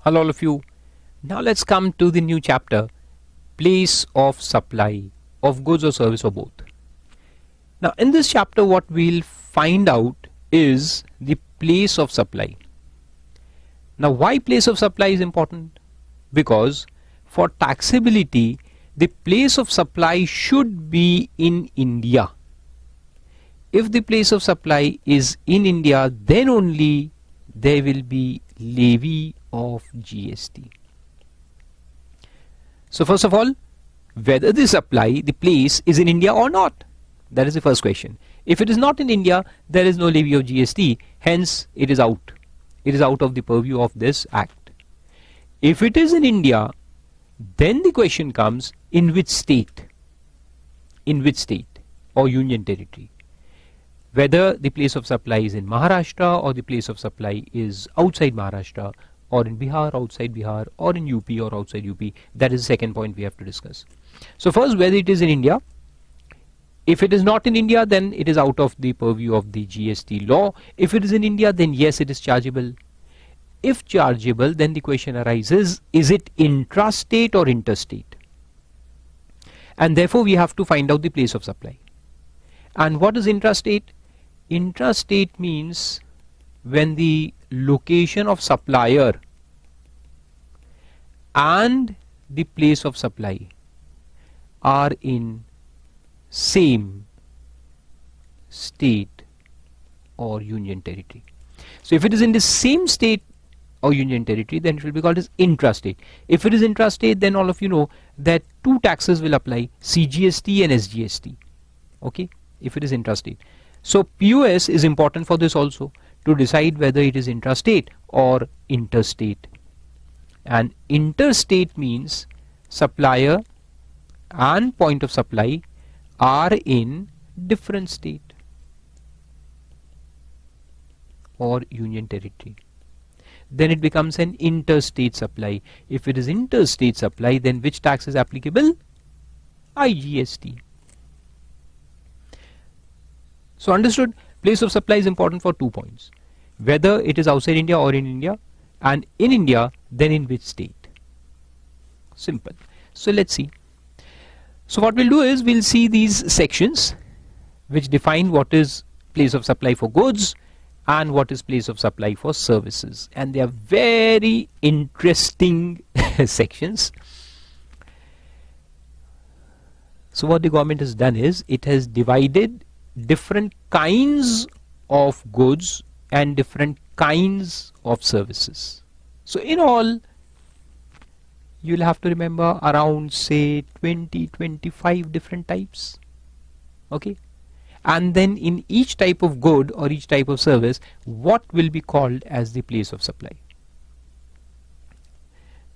Hello all of you. Now let's come to the new chapter, place of supply of goods or service or both. Now in this chapter what we'll find out is the place of supply. Now why place of supply is important? Because for taxability the place of supply should be in India. If the place of supply is in India, then only there will be levy of GST. So first of all, whether the supply, the place is in India or not, that is the first question. If it is not in India, there is no levy of GST, hence it is out. It is out of the purview of this act. If it is in India, then the question comes, in which state? In which state or union territory? Whether the place of supply is in Maharashtra or the place of supply is outside Maharashtra, or in Bihar, outside Bihar, or in UP or outside UP, that is the second point we have to discuss. So first, whether it is in India. If it is not in India, then it is out of the purview of the GST law. If it is in India, then yes, it is chargeable. If chargeable, then the question arises, is it intrastate or interstate? And therefore we have to find out the place of supply. And what is intrastate? Intrastate means when the location of supplier and the place of supply are in same state or union territory. So if it is in the same state or union territory, then it will be called as intrastate. If it is intrastate, then all of you know that two taxes will apply, CGST and SGST. Okay, if it is intrastate. So POS is important for this also, to decide whether it is intrastate or interstate. And interstate means supplier and point of supply are in different state or union territory. Then it becomes an interstate supply. If it is interstate supply, then which tax is applicable? IGST. So understood, place of supply is important for 2 points. Whether it is outside India or in India, and in India, then in which state. Simple. So let's see. So what we'll do is we'll see these sections which define what is place of supply for goods and what is place of supply for services. And they are very interesting sections. So what the government has done is it has divided different kinds of goods and different kinds of services. So in all, you'll have to remember around say 20-25 different types. Okay, and then in each type of good or each type of service, what will be called as the place of supply.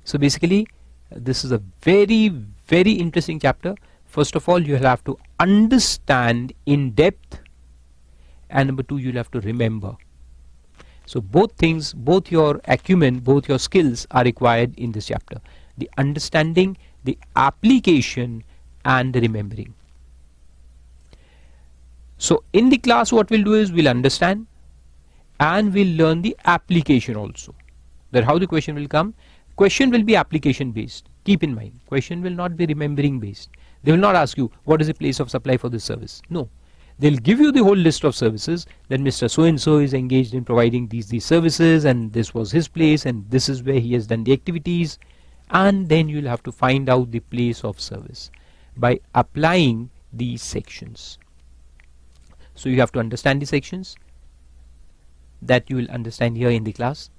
So basically this is a very interesting chapter. First of all, you'll have to understand in depth, and number two, you'll have to remember. So both things, both your acumen, both your skills are required in this chapter. The understanding, the application, and the remembering. So in the class what we'll do is we'll understand and we'll learn the application also. That how the question will come. Question will be application based. Keep in mind, question will not be remembering based. They will not ask you what is the place of supply for this service. No. They'll give you the whole list of services, that Mr. So-and-so is engaged in providing these services, and this was his place, and this is where he has done the activities, and then you'll have to find out the place of service by applying these sections. So you have to understand the sections that you will understand here in the class.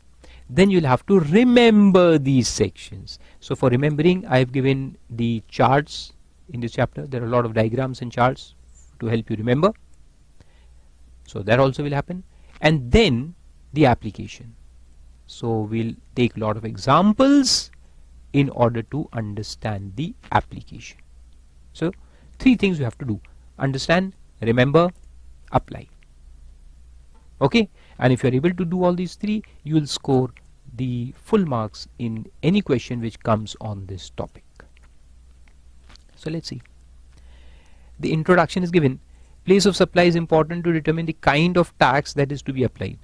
Then you'll have to remember these sections. So for remembering, I have given the charts in this chapter. There are a lot of diagrams and charts to help you remember. So that also will happen. And then the application. So we'll take a lot of examples in order to understand the application. So 3 things you have to do: understand, remember, apply. Okay, and if you are able to do all these 3, you will score the full marks in any question which comes on this topic. So let's see. The introduction is given. Place of supply is important to determine the kind of tax that is to be applied.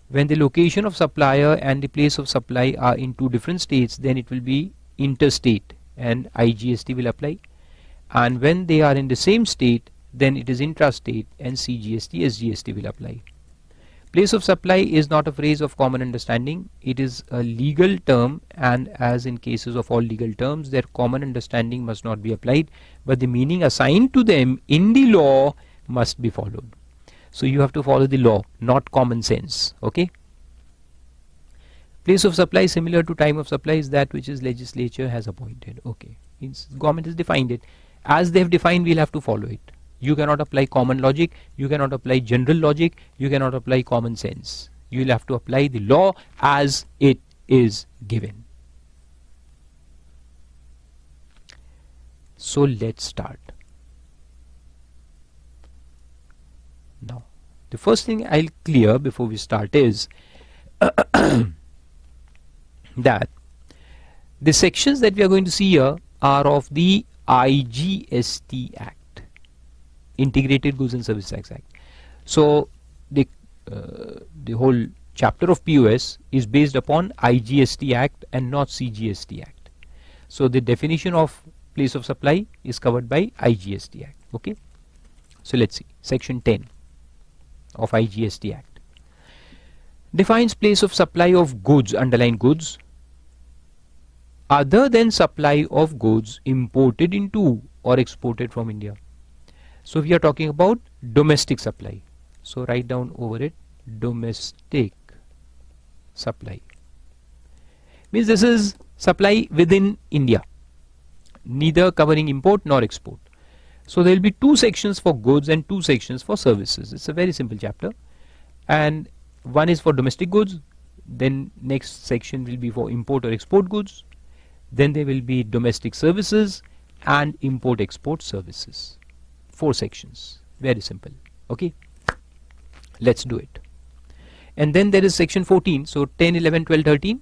When the location of supplier and the place of supply are in two different states, then it will be interstate and IGST will apply. And when they are in the same state, then it is intrastate and CGST, SGST will apply. Place of supply is not a phrase of common understanding. It is a legal term, and as in cases of all legal terms, their common understanding must not be applied, but the meaning assigned to them in the law must be followed. So you have to follow the law, not common sense. Okay. Place of supply similar to time of supply is that which is legislature has appointed. Okay. Means government has defined it. As they have defined, we'll have to follow it. You cannot apply common logic, you cannot apply general logic, you cannot apply common sense. You will have to apply the law as it is given. So let's start. Now, the first thing I'll clear before we start is that the sections that we are going to see here are of the IGST Act, Integrated Goods and Services Act. So the whole chapter of POS is based upon IGST Act and not CGST Act. So the definition of place of supply is covered by IGST Act. Okay. So let's see. Section 10 of IGST Act defines place of supply of goods, underline goods, other than supply of goods imported into or exported from India. So we are talking about domestic supply. So write down over it, domestic supply. Means this is supply within India, neither covering import nor export. So there will be two sections for goods and two sections for services. It's a very simple chapter, and one is for domestic goods, then next section will be for import or export goods, then there will be domestic services and import export services. 4 sections, very simple. Okay, let's do it. And then there is section 14, so 10, 11, 12, 13,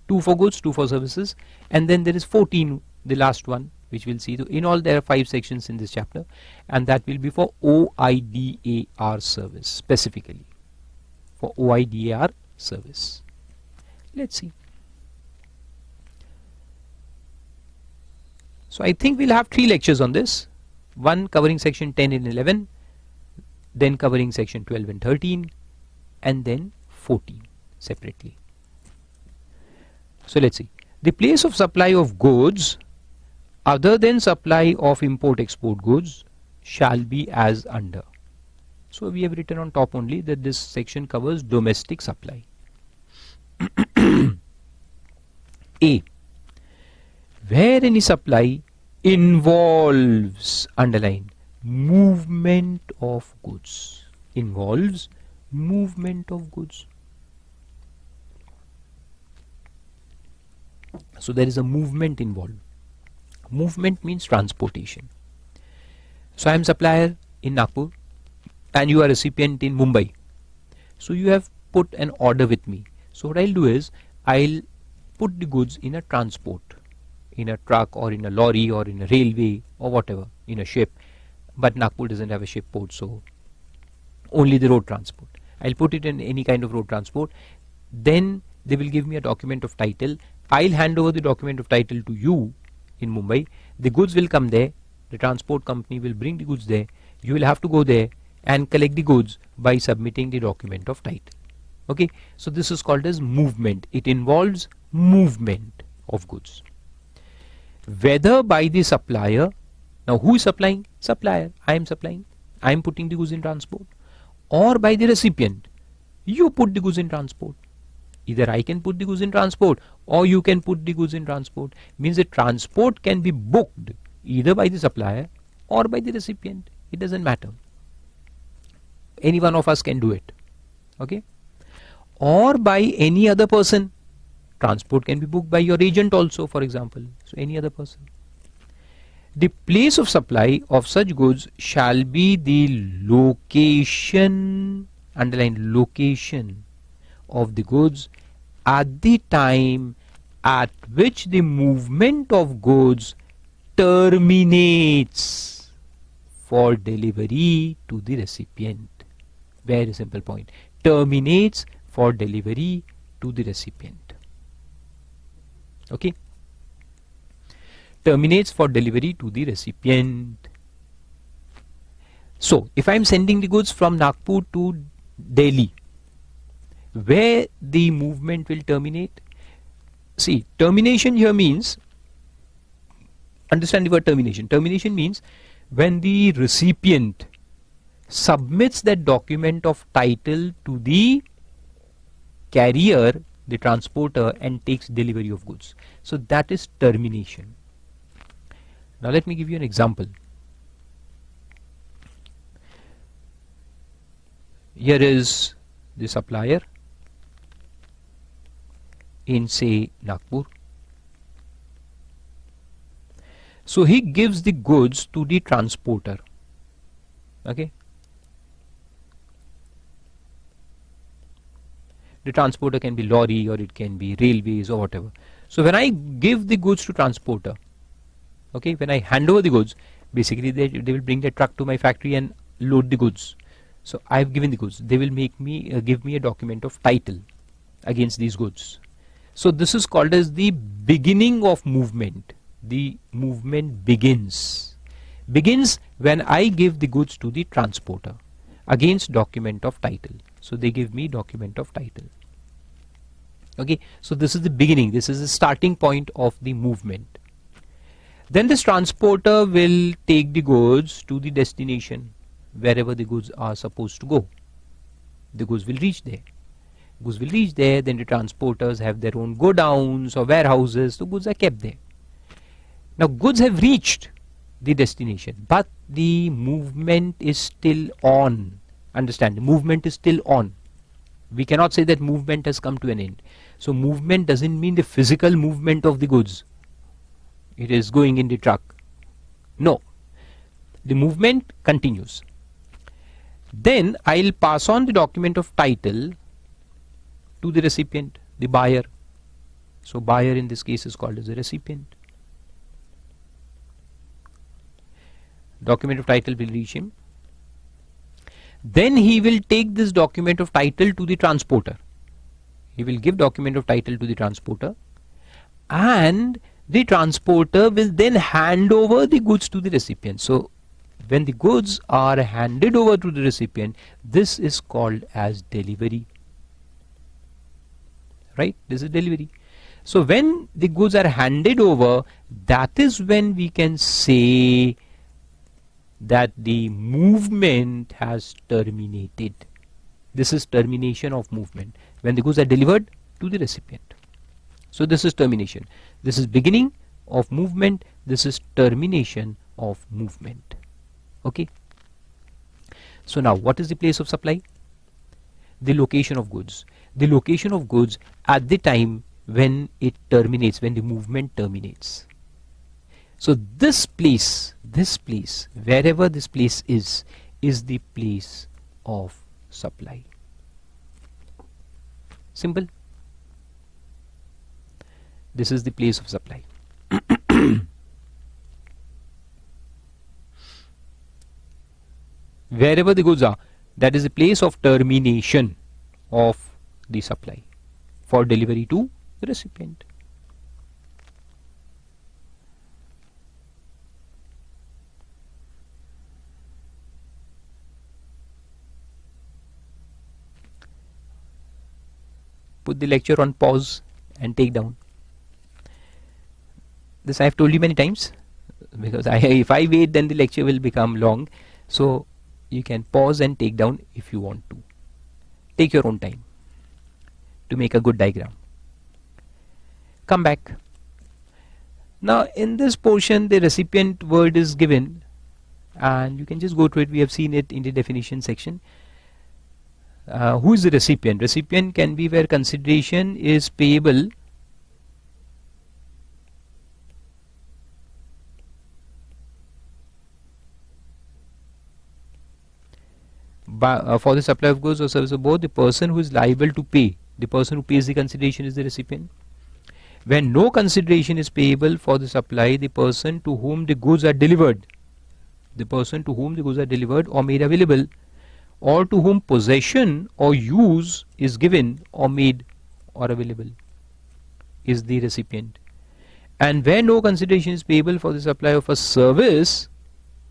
2 for goods, 2 for services, and then there is 14, the last one, which we'll see. In all there are 5 sections in this chapter, and that will be for OIDAR service, specifically for OIDAR service. Let's see. So I think we'll have 3 lectures on this. One covering section 10 and 11, then covering section 12 and 13, and then 14 separately. So let's see. The place of supply of goods other than supply of import-export goods shall be as under. So we have written on top only that this section covers domestic supply. A. Where any supply involves, underline, movement of goods, involves movement of goods. So there is a movement involved. Movement means transportation. So I am supplier in Nagpur and you are recipient in Mumbai. So you have put an order with me. So what I'll do is I'll put the goods in a transport, in a truck or in a lorry or in a railway or whatever, in a ship. But Nagpur doesn't have a ship port, so only the road transport. I'll put it in any kind of road transport. Then they will give me a document of title. I'll hand over the document of title to you in Mumbai. The goods will come there. The transport company will bring the goods there. You will have to go there and collect the goods by submitting the document of title. Okay, so this is called as movement. It involves movement of goods. Whether by the supplier, now who is supplying? Supplier. I am supplying. I am putting the goods in transport. Or by the recipient. You put the goods in transport. Either I can put the goods in transport or you can put the goods in transport. Means the transport can be booked either by the supplier or by the recipient. It doesn't matter. Any one of us can do it. Okay. Or by any other person. Transport can be booked by your agent also, for example. So any other person. The place of supply of such goods shall be the location, underline location, of the goods at the time at which the movement of goods terminates for delivery to the recipient. Very simple point. Terminates for delivery to the recipient. Okay, terminates for delivery to the recipient. So if I am sending the goods from Nagpur to Delhi, where the movement will terminate? See, termination here means, understand the word termination. Termination means when the recipient submits that document of title to the carrier, the transporter, and takes delivery of goods. So that is termination. Now let me give you an example. Here is the supplier in, say, Nagpur. So he gives the goods to the transporter. Okay, the transporter can be lorry or it can be railways or whatever. So when I give the goods to transporter, okay, when I hand over the goods, basically they will bring the truck to my factory and load the goods. So I have given the goods. They will make me give me a document of title against these goods. So this is called as the beginning of movement. The movement begins when I give the goods to the transporter against document of title. So they give me document of title. Okay, so this is the beginning. This is the starting point of the movement. Then this transporter will take the goods to the destination, wherever the goods are supposed to go. The goods will reach there. Goods will reach there, then the transporters have their own godowns or warehouses, so goods are kept there. Now goods have reached the destination, but the movement is still on. Understand, the movement is still on. We cannot say that movement has come to an end. So movement doesn't mean the physical movement of the goods. It is going in the truck. No, the movement continues. Then I'll pass on the document of title to the recipient, the buyer. So buyer in this case is called as the recipient. Document of title will reach him. Then he will take this document of title to the transporter. He will give document of title to the transporter, and the transporter will then hand over the goods to the recipient. So when the goods are handed over to the recipient, this is called as delivery. Right? This is delivery. So when the goods are handed over, that is when we can say that the movement has terminated. This is termination of movement, when the goods are delivered to the recipient. So this is termination. This is beginning of movement. This is termination of movement. Okay. So now what is the place of supply? The location of goods. The location of goods at the time when it terminates, when the movement terminates. So this place, wherever this place is the place of supply. Simple. This is the place of supply. Wherever the goods are, that is the place of termination of the supply for delivery to the recipient. Put the lecture on pause and take down. This I have told you many times, because if I wait, then the lecture will become long. So you can pause and take down if you want to. Take your own time to make a good diagram. Come back. Now in this portion, the recipient word is given, and you can just go to it. We have seen it in the definition section. Who is the recipient? Recipient can be where consideration is payable for the supply of goods or service of both. The person who is liable to pay, the person who pays the consideration, is the recipient. When no consideration is payable for the supply, the person to whom the goods are delivered, or made available, or to whom possession or use is given or made or available is the recipient. And where no consideration is payable for the supply of a service,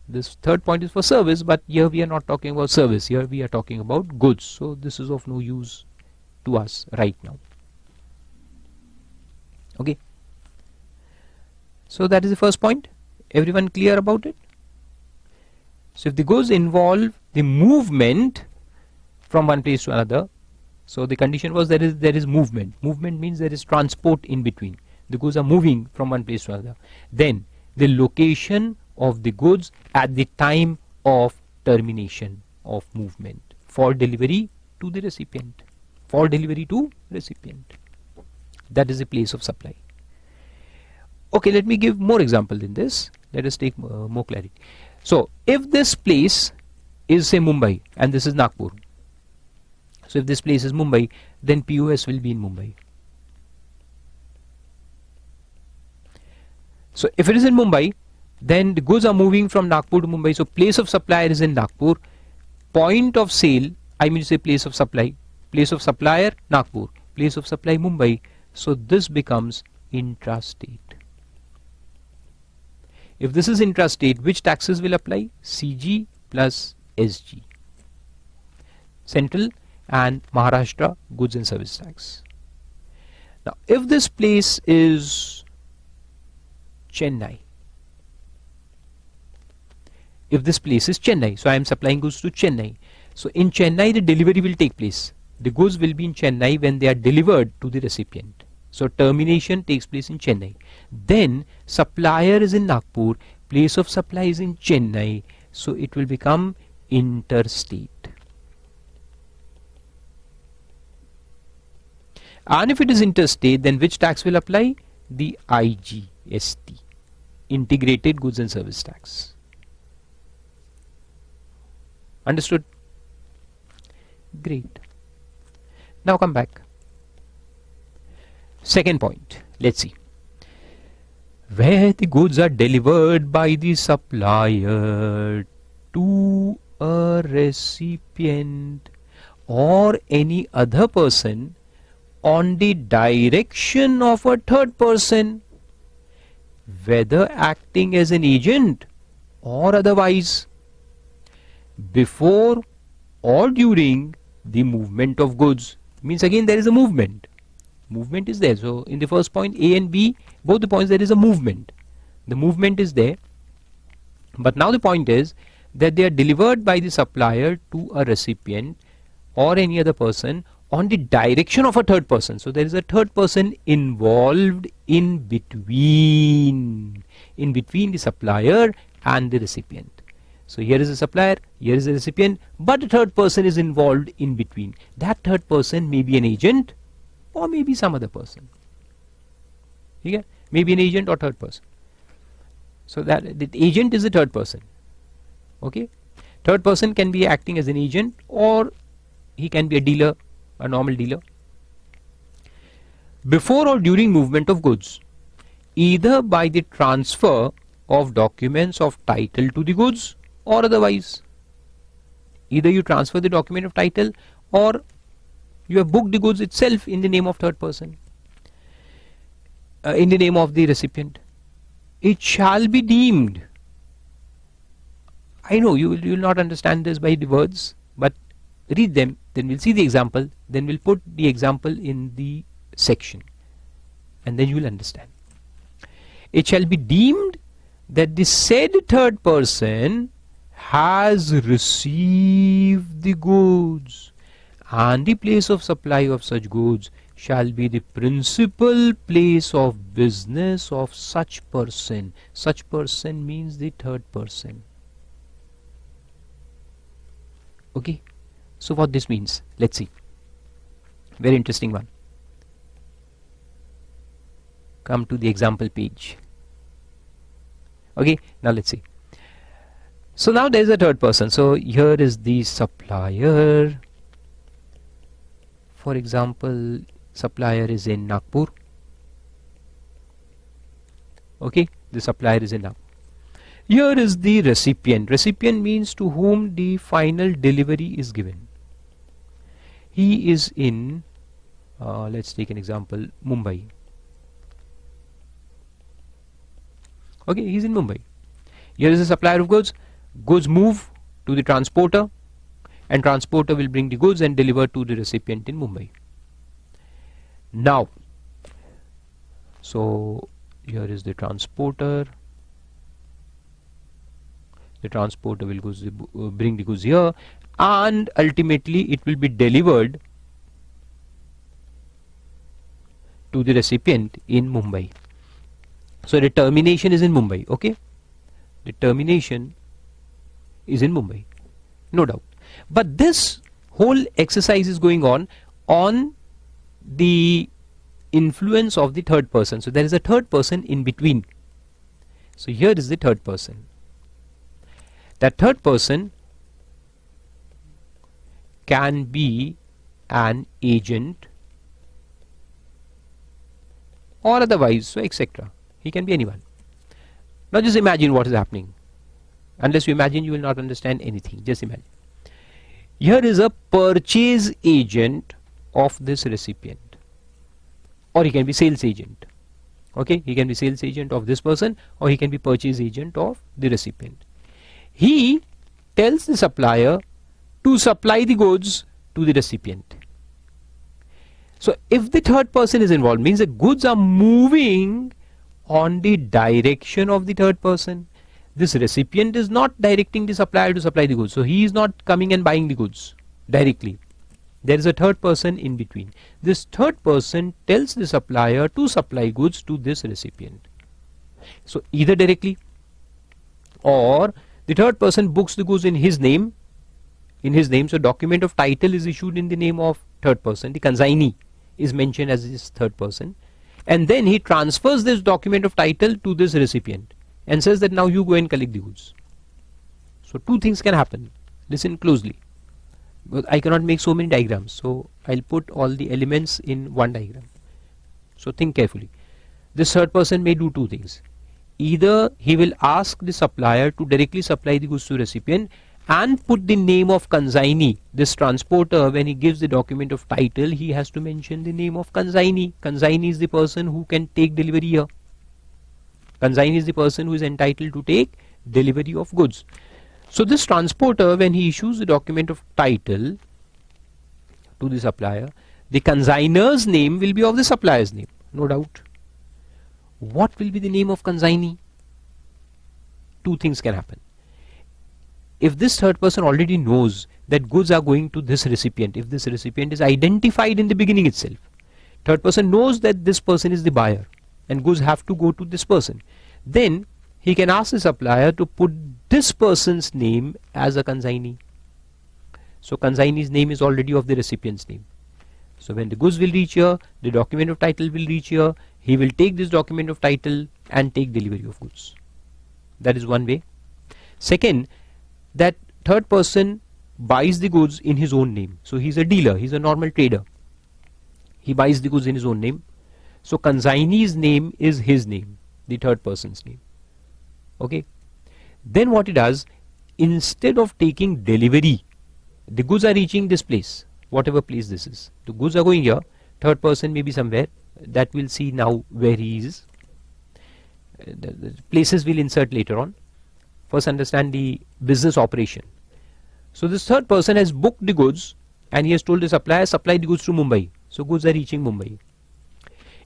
this third point is for service, but here we are not talking about service, here we are talking about goods, so this is of no use to us right now. Okay, so that is the first point. Everyone clear about it? So if the goods involve the movement from one place to another, so the condition was there is movement. Movement means there is transport in between. The goods are moving from one place to another. Then the location of the goods at the time of termination of movement for delivery to the recipient. For delivery to recipient. That is the place of supply. Okay, let me give more example in this. Let us take more clarity. So if this place is say Mumbai and this is Nagpur. So if this place is Mumbai, then POS will be in Mumbai. So if it is in Mumbai, then the goods are moving from Nagpur to Mumbai. So place of supplier is in Nagpur. Point of sale, I mean to say place of supply. Place of supplier, Nagpur. Place of supply, Mumbai. So this becomes intrastate. If this is intrastate, which taxes will apply? CG plus SG. Central and Maharashtra goods and service tax. Now if this place is Chennai, if this place is Chennai, so I am supplying goods to Chennai, so in Chennai the delivery will take place. The goods will be in Chennai when they are delivered to the recipient. So termination takes place in Chennai. Then supplier is in Nagpur, place of supply is in Chennai, so it will become interstate. And if it is interstate, then which tax will apply? The IGST, Integrated Goods and Service Tax. Understood? Great. Now come back. Second point, let's see. Where the goods are delivered by the supplier to a recipient or any other person on the direction of a third person, whether acting as an agent or otherwise, before or during the movement of goods. Means again there is a movement. Movement is there. So in the first point, A and B, both the points there is a movement. The movement is there. But now the point is that they are delivered by the supplier to a recipient or any other person on the direction of a third person. So there is a third person involved in between the supplier and the recipient. So here is a supplier, here is a recipient, but a third person is involved in between. That third person may be an agent or maybe some other person. Okay? Maybe an agent or third person. So that the agent is the third person. Okay? Third person can be acting as an agent or he can be a dealer, a normal dealer. Before or during movement of goods, either by the transfer of documents of title to the goods or otherwise. Either you transfer the document of title or you have booked the goods itself in the name of third person, in the name of the recipient. It shall be deemed. I know you will not understand this by the words, but read them, then we'll see the example, then we'll put the example in the section and then you will understand. It shall be deemed that the said third person has received the goods and the place of supply of such goods shall be the principal place of business of such person. Such person means the third person. Okay, so what this means, let's see. Very interesting one. Come to the example page. Okay, now let's see. So now there is a third person. So here is the supplier. For example, supplier is in Nagpur. Okay, the supplier is in Nagpur. Here is the recipient. Recipient means to whom the final delivery is given. He is in, let's take an example, Mumbai. Okay, he's in Mumbai. Here is the supplier of goods. Goods move to the transporter, and transporter will bring the goods and deliver to the recipient in Mumbai. Now, so here is the transporter. The transporter will bring the goods here, and ultimately it will be delivered to the recipient in Mumbai. So the termination is in Mumbai. Okay, the termination is in Mumbai, no doubt. But this whole exercise is going on the influence of the third person. So there is a third person in between. So here is the third person. That third person can be an agent or otherwise, so etc. He can be anyone. Now just imagine what is happening. Unless you imagine, you will not understand anything. Just imagine. Here is a purchase agent of this recipient, or he can be sales agent. Okay, he can be sales agent of this person, or he can be purchase agent of the recipient. He tells the supplier to supply the goods to the recipient. So if the third person is involved, means the goods are moving on the direction of the third person. This recipient is not directing the supplier to supply the goods, so he is not coming and buying the goods directly. There is a third person in between. This third person tells the supplier to supply goods to this recipient. So either directly, or the third person books the goods in his name. So document of title is issued in the name of third person. The consignee is mentioned as this third person, and then he transfers this document of title to this recipient and says that now you go and collect the goods. So two things can happen. Listen closely, but I cannot make so many diagrams, so I'll put all the elements in one diagram. So think carefully. This third person may do two things. Either he will ask the supplier to directly supply the goods to recipient and put the name of consignee. This transporter, when he gives the document of title, he has to mention the name of consignee. Consignee is the person who can take delivery here. Consignee is the person who is entitled to take delivery of goods. So this transporter, when he issues the document of title to the supplier, the consignor's name will be of the supplier's name, no doubt. What will be the name of consignee? Two things can happen. If this third person already knows that goods are going to this recipient, if this recipient is identified in the beginning itself, third person knows that this person is the buyer and goods have to go to this person, then he can ask the supplier to put this person's name as a consignee. So consignee's name is already of the recipient's name. So when the goods will reach here, the document of title will reach here, he will take this document of title and take delivery of goods. That is one way. Second, that third person buys the goods in his own name. So he's a dealer, he's a normal trader. He buys the goods in his own name. So consignee's name is his name, the third person's name. Okay. Then what he does, instead of taking delivery, the goods are reaching this place, whatever place this is. The goods are going here, third person may be somewhere, that we'll see now where he is. The places we'll insert later on. First understand the business operation. So this third person has booked the goods and he has told the supplier, supply the goods to Mumbai. So goods are reaching Mumbai.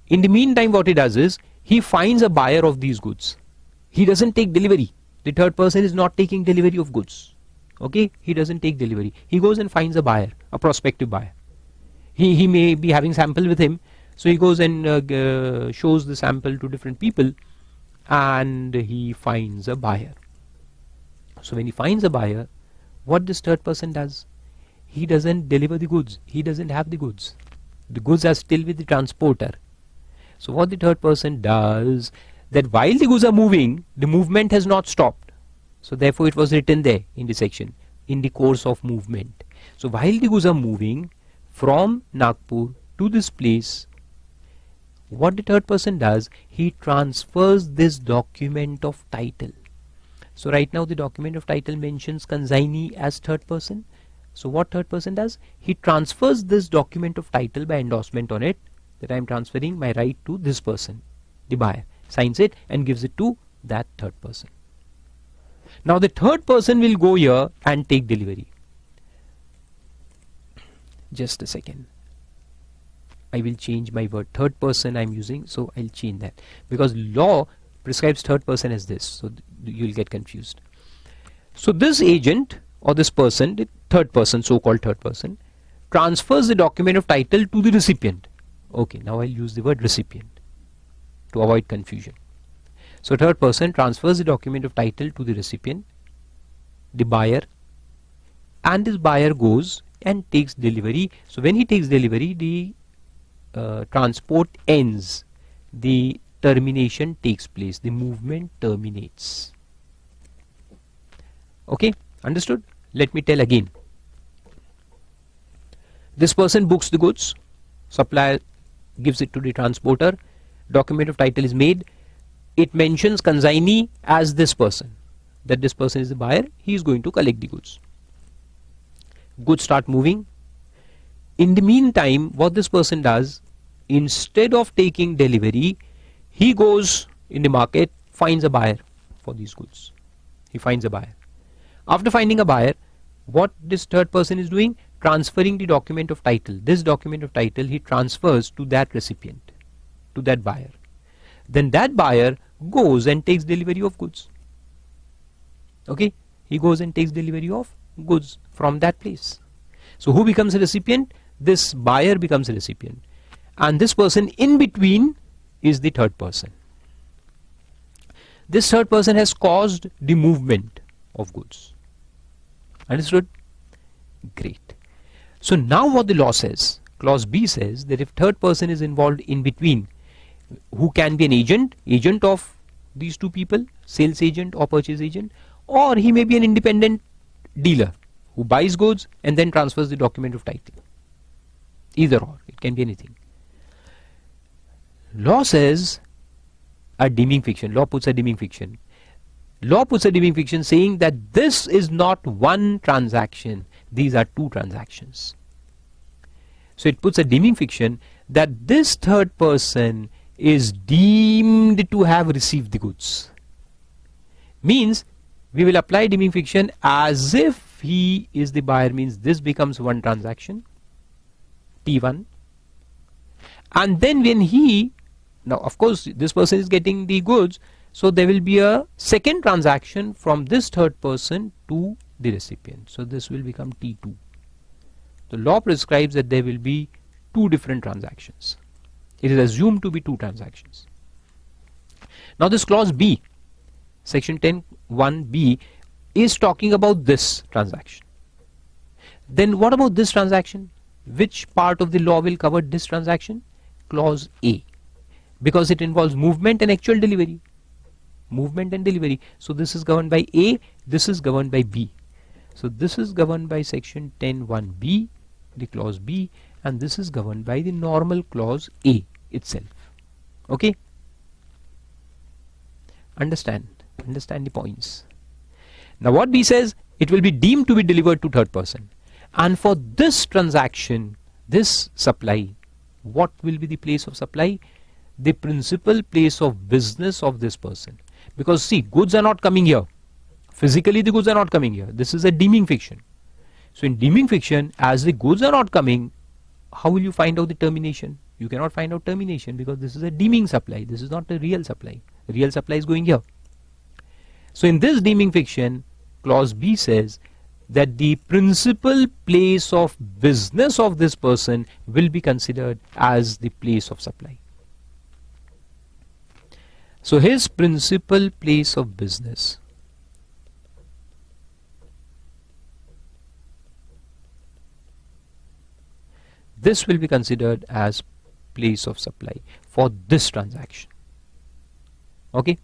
In the meantime, what he does is, he finds a buyer of these goods. He doesn't take delivery. The third person is not taking delivery of goods. Okay, he doesn't take delivery. He goes and finds a buyer, a prospective buyer. He may be having sample with him. So he goes and shows the sample to different people and he finds a buyer. So when he finds a buyer, what this third person does? He doesn't deliver the goods. He doesn't have the goods. The goods are still with the transporter. So what the third person does, that while the goods are moving, the movement has not stopped. So therefore it was written there in the section, in the course of movement. So while the goods are moving from Nagpur to this place, what the third person does, he transfers this document of title. So right now the document of title mentions consignee as third person. So what third person does? He transfers this document of title by endorsement on it, that I am transferring my right to this person, the buyer, signs it and gives it to that third person. Now the third person will go here and take delivery. Just a second. I will change my word. Third person I am using, so I'll change that, because law prescribes third person as this, so you'll get confused. So this agent or this person, the third person, so-called third person, transfers the document of title to the recipient. Okay, now I'll use the word recipient to avoid confusion. So third person transfers the document of title to the recipient, the buyer, and this buyer goes and takes delivery. So when he takes delivery, the transport ends, the termination takes place, the movement terminates. Okay, understood? Let me tell again. This person books the goods, supplier gives it to the transporter, document of title is made, it mentions consignee as this person, that this person is the buyer, he is going to collect the goods. Goods start moving. In the meantime, what this person does, instead of taking delivery, he goes in the market, finds a buyer for these goods. He finds a buyer. After finding a buyer, what this third person is doing? Transferring the document of title. This document of title he transfers to that recipient, to that buyer. Then that buyer goes and takes delivery of goods. Okay, he goes and takes delivery of goods from that place. So who becomes a recipient? This buyer becomes a recipient, and this person in between is the third person. This third person has caused the movement of goods. Understood? Great. So now what the law says, clause B says that if third person is involved in between, who can be an agent of these two people, sales agent or purchase agent, or he may be an independent dealer who buys goods and then transfers the document of title. Either or, it can be anything. Law says a deeming fiction. Law puts a deeming fiction. Law puts a deeming fiction saying that this is not one transaction, these are two transactions. So it puts a deeming fiction that this third person is deemed to have received the goods. Means we will apply deeming fiction as if he is the buyer, means this becomes one transaction, T1. And then when he, now of course this person is getting the goods, so there will be a second transaction from this third person to the recipient. So this will become T2. The law prescribes that there will be two different transactions. It is assumed to be two transactions. Now this clause B, section 10(1)(b) is talking about this transaction. Then what about this transaction? Which part of the law will cover this transaction? Clause A, because it involves movement and actual delivery. Movement and delivery. So this is governed by A, this is governed by B. So this is governed by section 10(1)(b), the clause B, and this is governed by the normal clause A itself. Okay? Understand the points. Now what B says, it will be deemed to be delivered to third person. And for this transaction, this supply, what will be the place of supply? The principal place of business of this person. Because see, goods are not coming here. Physically the goods are not coming here. This is a deeming fiction. So in deeming fiction, as the goods are not coming, how will you find out the termination? You cannot find out termination because this is a deeming supply. This is not a real supply. The real supply is going here. So in this deeming fiction, clause B says that the principal place of business of this person will be considered as the place of supply. So his principal place of business this will be considered as place of supply for this transaction. Okay?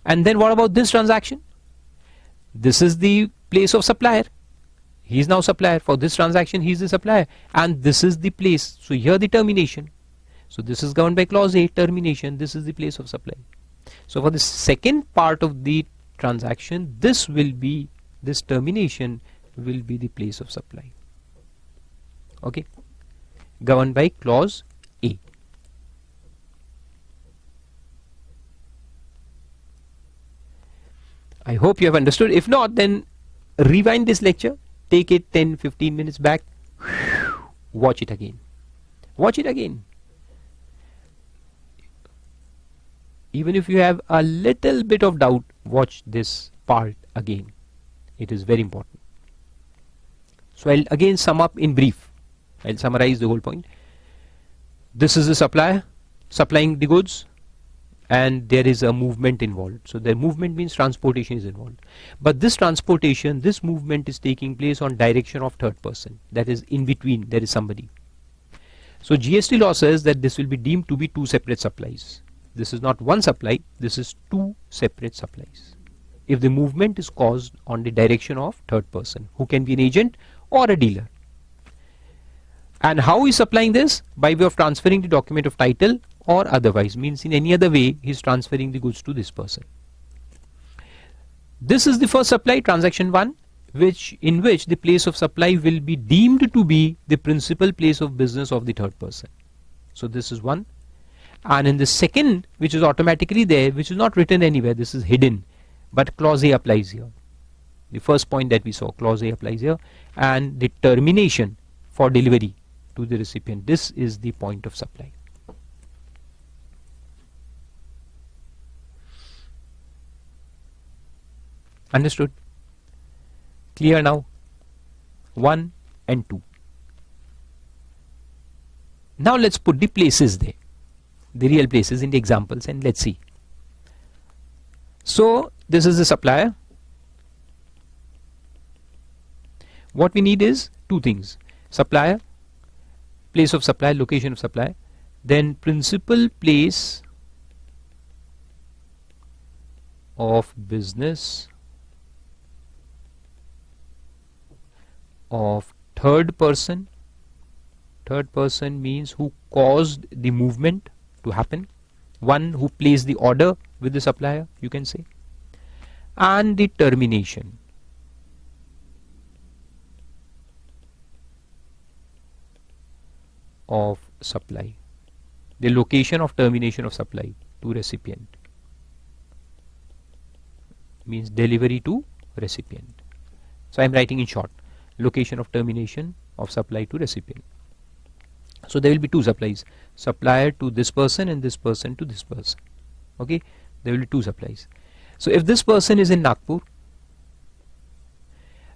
And then what about this transaction? This is the place of supplier. He is now supplier. For this transaction, he is the supplier. And this is the place. So here the termination. So this is governed by clause A, termination. This is the place of supply. So for the second part of the transaction, this termination will be the place of supply. Okay, governed by clause A. I hope you have understood. If not, then rewind this lecture, take it 10-15 minutes back, watch it again. Watch it again. Even if you have a little bit of doubt, watch this part again. It is very important. So I'll again sum up in brief. I'll summarize the whole point. This is the supplier supplying the goods, and there is a movement involved. So the movement means transportation is involved. But this transportation, this movement is taking place on direction of third person. That is, in between there is somebody. So GST law says that this will be deemed to be two separate supplies. This is not one supply, this is two separate supplies. If the movement is caused on the direction of third person, who can be an agent or a dealer. And how is supplying this? By way of transferring the document of title, or otherwise, means in any other way he is transferring the goods to this person. This is the first supply, transaction 1, in which the place of supply will be deemed to be the principal place of business of the third person. So this is 1. And in the second, which is automatically there, which is not written anywhere, this is hidden, but clause A applies here. The first point that we saw, clause A applies here, and the termination for delivery to the recipient. This is the point of supply. Understood? Clear now? 1 and 2. Now let's put the places there, the real places in the examples, and let's see. So this is the supplier. What we need is two things: supplier, place of supply, location of supply, then principal place of business of third person. Third person means who caused the movement to happen, one who placed the order with the supplier, you can say, and the termination of supply, the location of termination of supply to recipient, means delivery to recipient. So I am writing in short, location of termination of supply to recipient. So there will be two supplies, supplier to this person and this person to this person. Okay, there will be two supplies. So if this person is in Nagpur,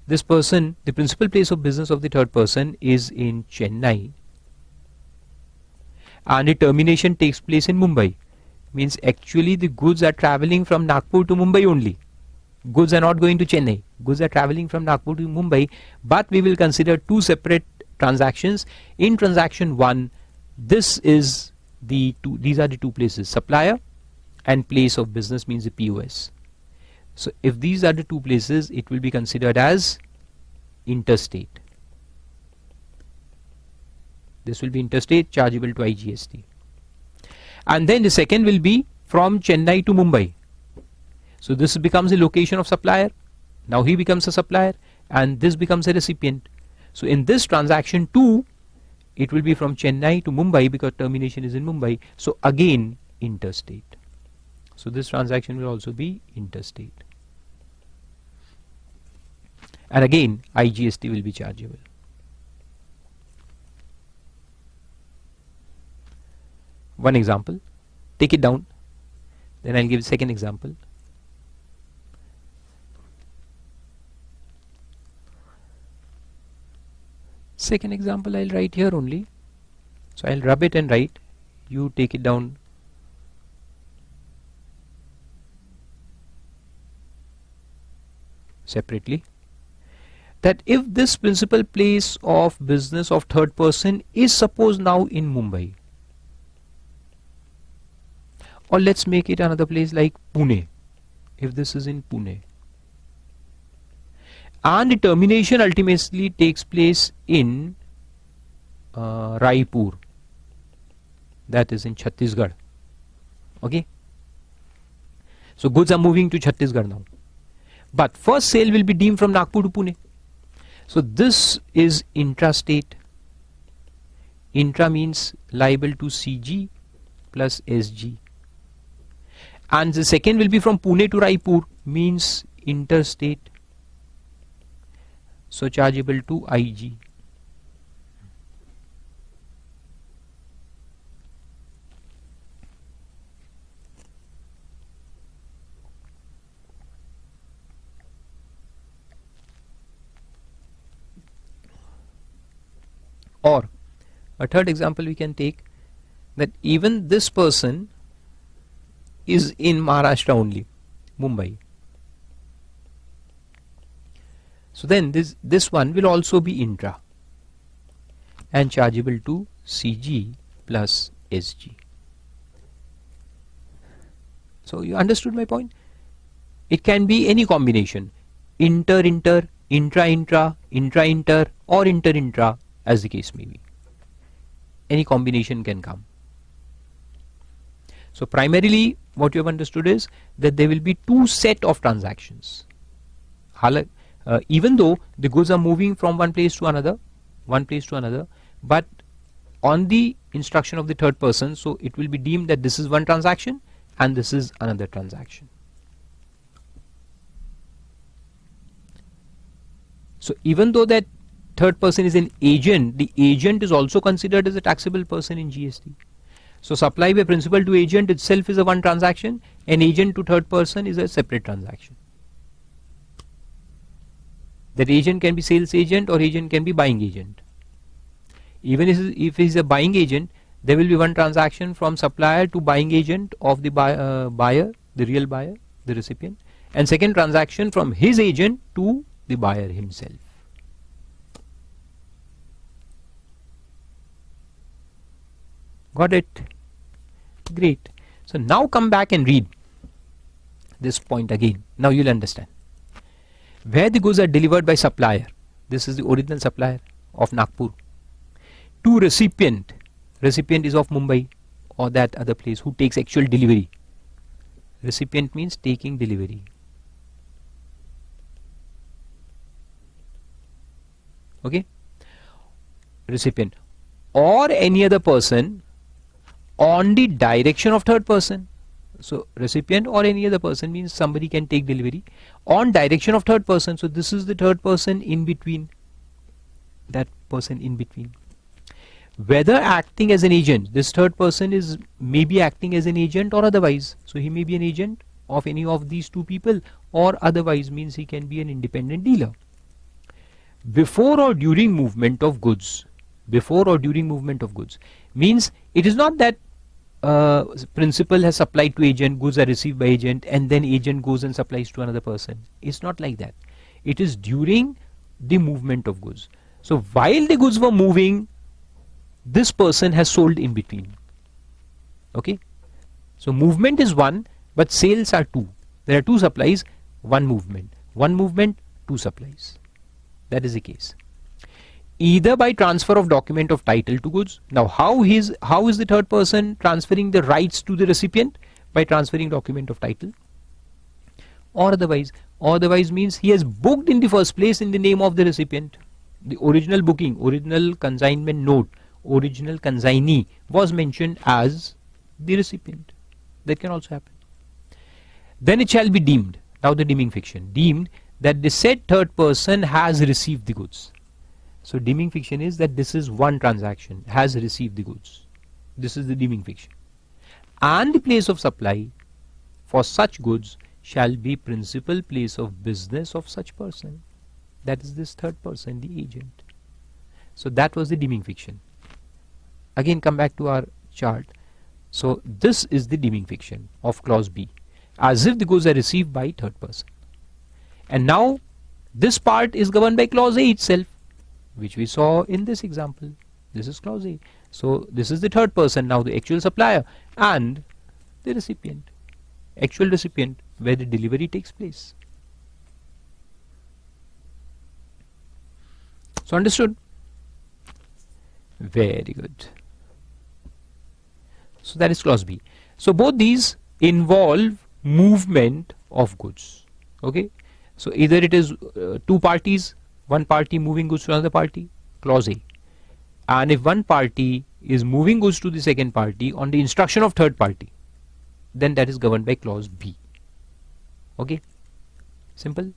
this person, the principal place of business of the third person is in Chennai, and the termination takes place in Mumbai, means actually the goods are traveling from Nagpur to Mumbai only. Goods are not going to Chennai. Goods are traveling from Nagpur to Mumbai, but we will consider two separate transactions. In transaction 1, these are the two places, supplier and place of business, means the POS. So if these are the two places, it will be considered as interstate. This will be interstate, chargeable to IGST. And then the second will be from Chennai to Mumbai. So this becomes the location of supplier. Now he becomes a supplier and this becomes a recipient. So in this transaction 2, it will be from Chennai to Mumbai because termination is in Mumbai. So again interstate. So this transaction will also be interstate. And again IGST will be chargeable. One example, take it down, then I'll give a second example. Second example I'll write here only. So I'll rub it and write. You take it down. Separately. That if this principal place of business of third person is suppose now in Mumbai, or let's make it another place like Pune, if this is in Pune, and the termination ultimately takes place in Raipur, that is in Chhattisgarh. Okay, so goods are moving to Chhattisgarh now. But first sale will be deemed from Nagpur to Pune. So this is intrastate. Intra means liable to CG plus SG. And the second will be from Pune to Raipur, means interstate. So chargeable to IG. Or a third example we can take, that even this person is in Maharashtra only, Mumbai. So then this one will also be intra and chargeable to CG plus SG. So you understood my point? It can be any combination, inter-inter, intra-intra, intra-inter, or inter-intra, as the case may be. Any combination can come. So primarily what you have understood is that there will be two set of transactions. Even though the goods are moving from one place to another, but on the instruction of the third person, so it will be deemed that this is one transaction and this is another transaction. So even though that third person is an agent, the agent is also considered as a taxable person in GST. So supply by principal to agent itself is a one transaction, and agent to third person is a separate transaction. That agent can be sales agent or agent can be buying agent. Even if he is a buying agent, there will be one transaction from supplier to buying agent of the buyer, the real buyer, the recipient, and second transaction from his agent to the buyer himself. Got it? Great. So now come back and read this point again. Now you'll understand. Where the goods are delivered by supplier, this is the original supplier of Nagpur, to recipient, recipient is of Mumbai or that other place who takes actual delivery. Recipient means taking delivery. Okay? Recipient or any other person on the direction of third person. So recipient or any other person means somebody can take delivery on direction of third person. So this is the third person in between, that person in between. Whether acting as an agent, this third person is maybe acting as an agent or otherwise. So he may be an agent of any of these two people, or otherwise means he can be an independent dealer. Before or during movement of goods, before or during movement of goods means it is not that principal has supplied to agent, goods are received by agent, and then agent goes and supplies to another person. It's not like that. It is during the movement of goods. So while the goods were moving, this person has sold in between. Okay? So movement is one, but sales are two. There are two supplies, one movement. One movement, two supplies. That is the case. Either by transfer of document of title to goods. Now how is the third person transferring the rights to the recipient? By transferring document of title. Or otherwise. Otherwise means he has booked in the first place in the name of the recipient. The original booking, original consignment note, original consignee was mentioned as the recipient. That can also happen. Then it shall be deemed. Now the deeming fiction. Deemed that the said third person has received the goods. So deeming fiction is that this is one transaction, has received the goods. This is the deeming fiction. And the place of supply for such goods shall be principal place of business of such person. That is this third person, the agent. So that was the deeming fiction. Again come back to our chart. So this is the deeming fiction of clause B, as if the goods are received by third person. And now this part is governed by clause A itself, which we saw in this example. This is clause A. So this is the third person, now the actual supplier and the recipient, actual recipient where the delivery takes place. So understood? Very good. So that is clause B. So both these involve movement of goods. Okay. So either it is two parties, one party moving goods to another party, clause A. And if one party is moving goods to the second party on the instruction of third party, then that is governed by clause B. Okay, simple.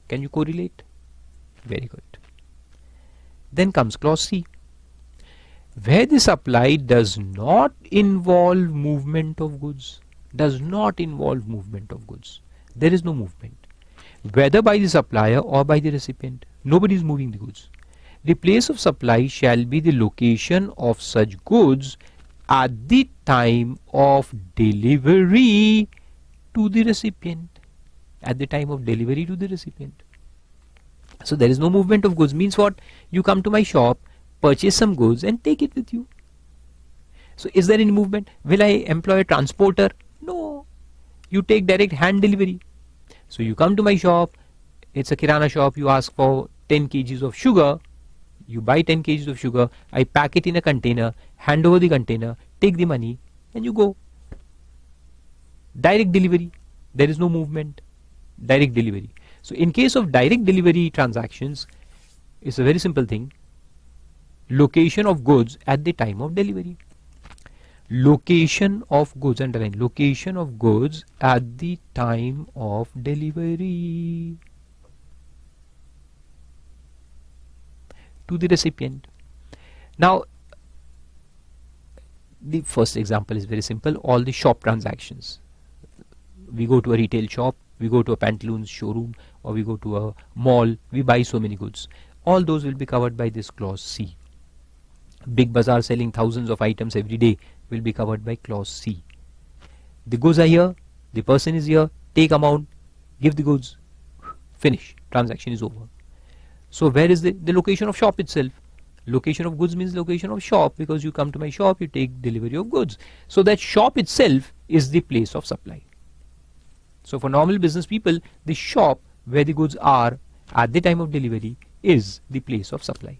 Can you correlate? Very good. Then comes clause C, where the supply does not involve movement of goods. Does not involve movement of goods. There is no movement, whether by the supplier or by the recipient. Nobody is moving the goods. The place of supply shall be the location of such goods at the time of delivery to the recipient. At the time of delivery to the recipient. So there is no movement of goods means what? You come to my shop, purchase some goods and take it with you. So is there any movement? Will I employ a transporter? No. You take direct hand delivery. So you come to my shop, it's a kirana shop, you ask for 10 kgs of sugar, you buy 10 kgs of sugar, I pack it in a container, hand over the container, take the money and you go. Direct delivery. There is no movement. Direct delivery. So in case of direct delivery transactions, it's a very simple thing. Location of goods at the time of delivery. Location of goods, underline, location of goods at the time of delivery to the recipient. Now, the first example is very simple. All the shop transactions. We go to a retail shop, we go to a pantaloons showroom, or we go to a mall, we buy so many goods. All those will be covered by this clause C. Big bazaar selling thousands of items every day will be covered by clause C. The goods are here, the person is here, take amount, give the goods, finish, transaction is over. So where is the location of shop itself? Location of goods means location of shop, because you come to my shop, you take delivery of goods. So that shop itself is the place of supply. So for normal business people, the shop where the goods are at the time of delivery is the place of supply.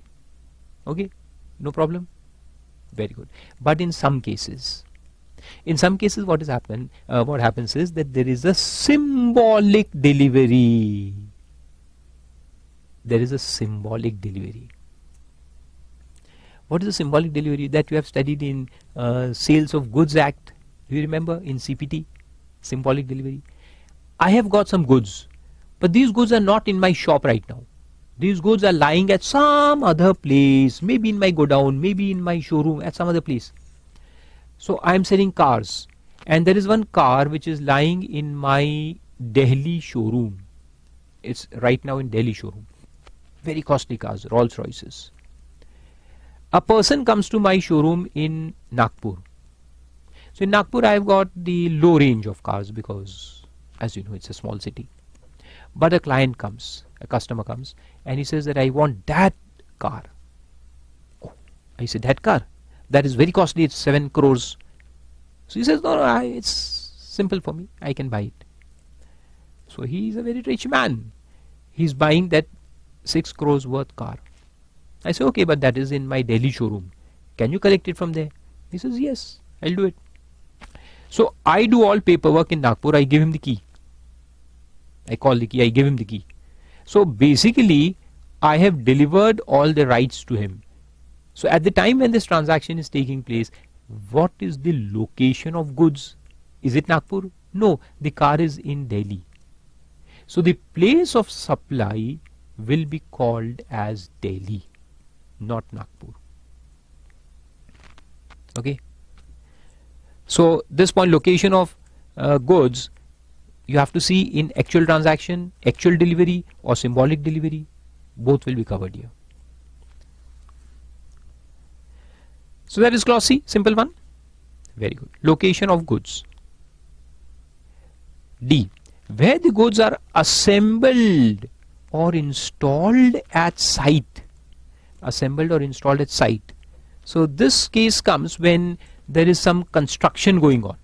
Okay, no problem. Very good. But in some cases what happens is that there is a symbolic delivery. There is a symbolic delivery. What is a symbolic delivery? That you have studied in Sales of Goods Act. Do you remember in CPT? Symbolic delivery. I have got some goods, but these goods are not in my shop right now. These goods are lying at some other place, maybe in my godown, maybe in my showroom, at some other place. So I am selling cars, and there is one car which is lying in my Delhi showroom. It's right now in Delhi showroom. Very costly cars, Rolls Royces. A person comes to my showroom in Nagpur. So in Nagpur I have got the low range of cars because, as you know, it's a small city. But a client comes, a customer comes, and he says that I want that car. Oh, I said, that car? That is very costly, it's 7 crores. So he says, no, it's simple for me, I can buy it. So he is a very rich man. He's buying that 6 crores worth car. I say, okay, but that is in my Delhi showroom. Can you collect it from there? He says, yes, I'll do it. So I do all paperwork in Nagpur, I give him the key. I call the key, I give him the key. So basically, I have delivered all the rights to him. So at the time when this transaction is taking place, what is the location of goods? Is it Nagpur? No, the car is in Delhi. So the place of supply will be called as Delhi, not Nagpur. Okay. So this point, location of goods, you have to see in actual transaction, actual delivery or symbolic delivery, both will be covered here. So that is clause C, simple one. Very good. Location of goods. D, where the goods are assembled or installed at site. Assembled or installed at site. So this case comes when there is some construction going on.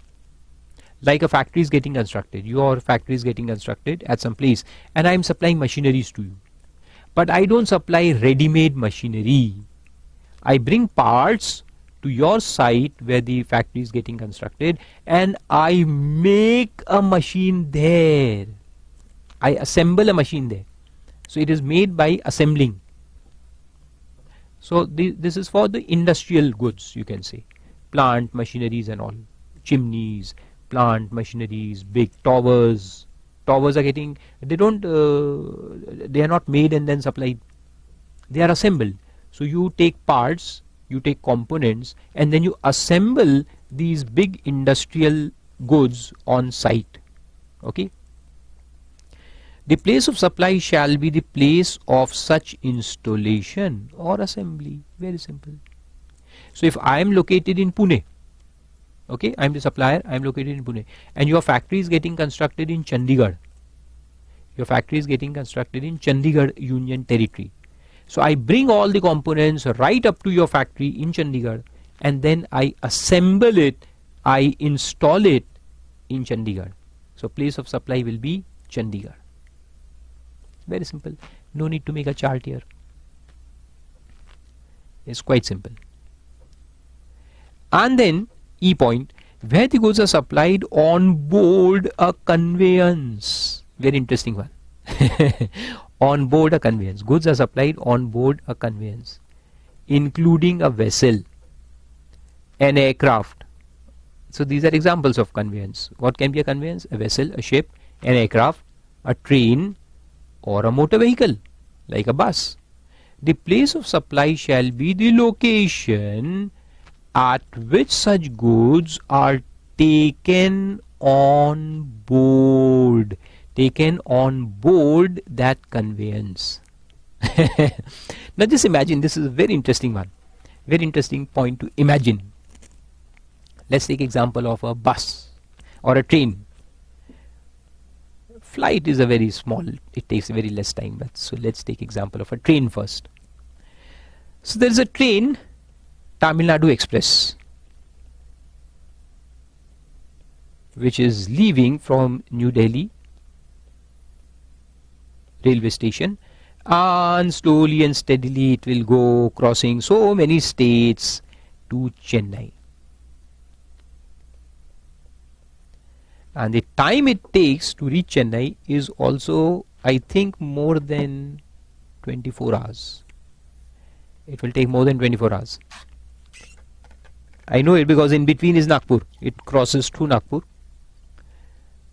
Like a factory is getting constructed, your factory is getting constructed at some place, and I am supplying machineries to you. But I don't supply ready-made machinery. I bring parts to your site where the factory is getting constructed and I make a machine there. I assemble a machine there. So it is made by assembling. So this is for the industrial goods, you can say. Plant machineries and all. Chimneys, plant machineries, big towers. Towers are getting, they are not made and then supplied. They are assembled. So you take parts, you take components, and then you assemble these big industrial goods on site. Okay. The place of supply shall be the place of such installation or assembly. Very simple. So if I am located in Pune, okay, I am the supplier, I am located in Pune, and your factory is getting constructed in Chandigarh. Your factory is getting constructed in Chandigarh Union Territory. So I bring all the components right up to your factory in Chandigarh, and then I assemble it, I install it in Chandigarh. So place of supply will be Chandigarh. Very simple. No need to make a chart here. It's quite simple. And then E point, where the goods are supplied on board a conveyance. Very interesting one. On board a conveyance. Goods are supplied on board a conveyance, including a vessel, an aircraft. So these are examples of conveyance. What can be a conveyance? A vessel, a ship, an aircraft, a train, or a motor vehicle like a bus. The place of supply shall be the location at which such goods are taken on board. Taken on board that conveyance. Now just imagine, this is a very interesting one. Very interesting point to imagine. Let's take example of a bus or a train. Flight is a very small, it takes very less time, but so let's take example of a train first. So there is a train, Tamil Nadu Express, which is leaving from New Delhi railway station, and slowly and steadily it will go crossing so many states to Chennai. And the time it takes to reach Chennai is also, I think, more than 24 hours. It will take more than 24 hours. I know it because in between is Nagpur. It crosses through Nagpur.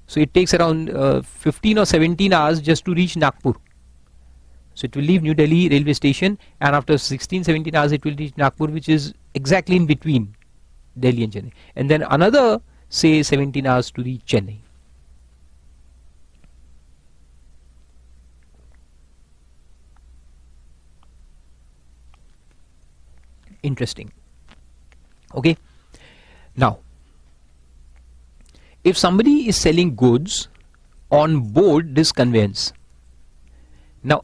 So it takes around 15 or 17 hours just to reach Nagpur. So it will leave New Delhi railway station, and after 16-17 hours it will reach Nagpur, which is exactly in between Delhi and Chennai. And then another, say, 17 hours to reach Chennai. Interesting. Okay. Now, if somebody is selling goods on board this conveyance, now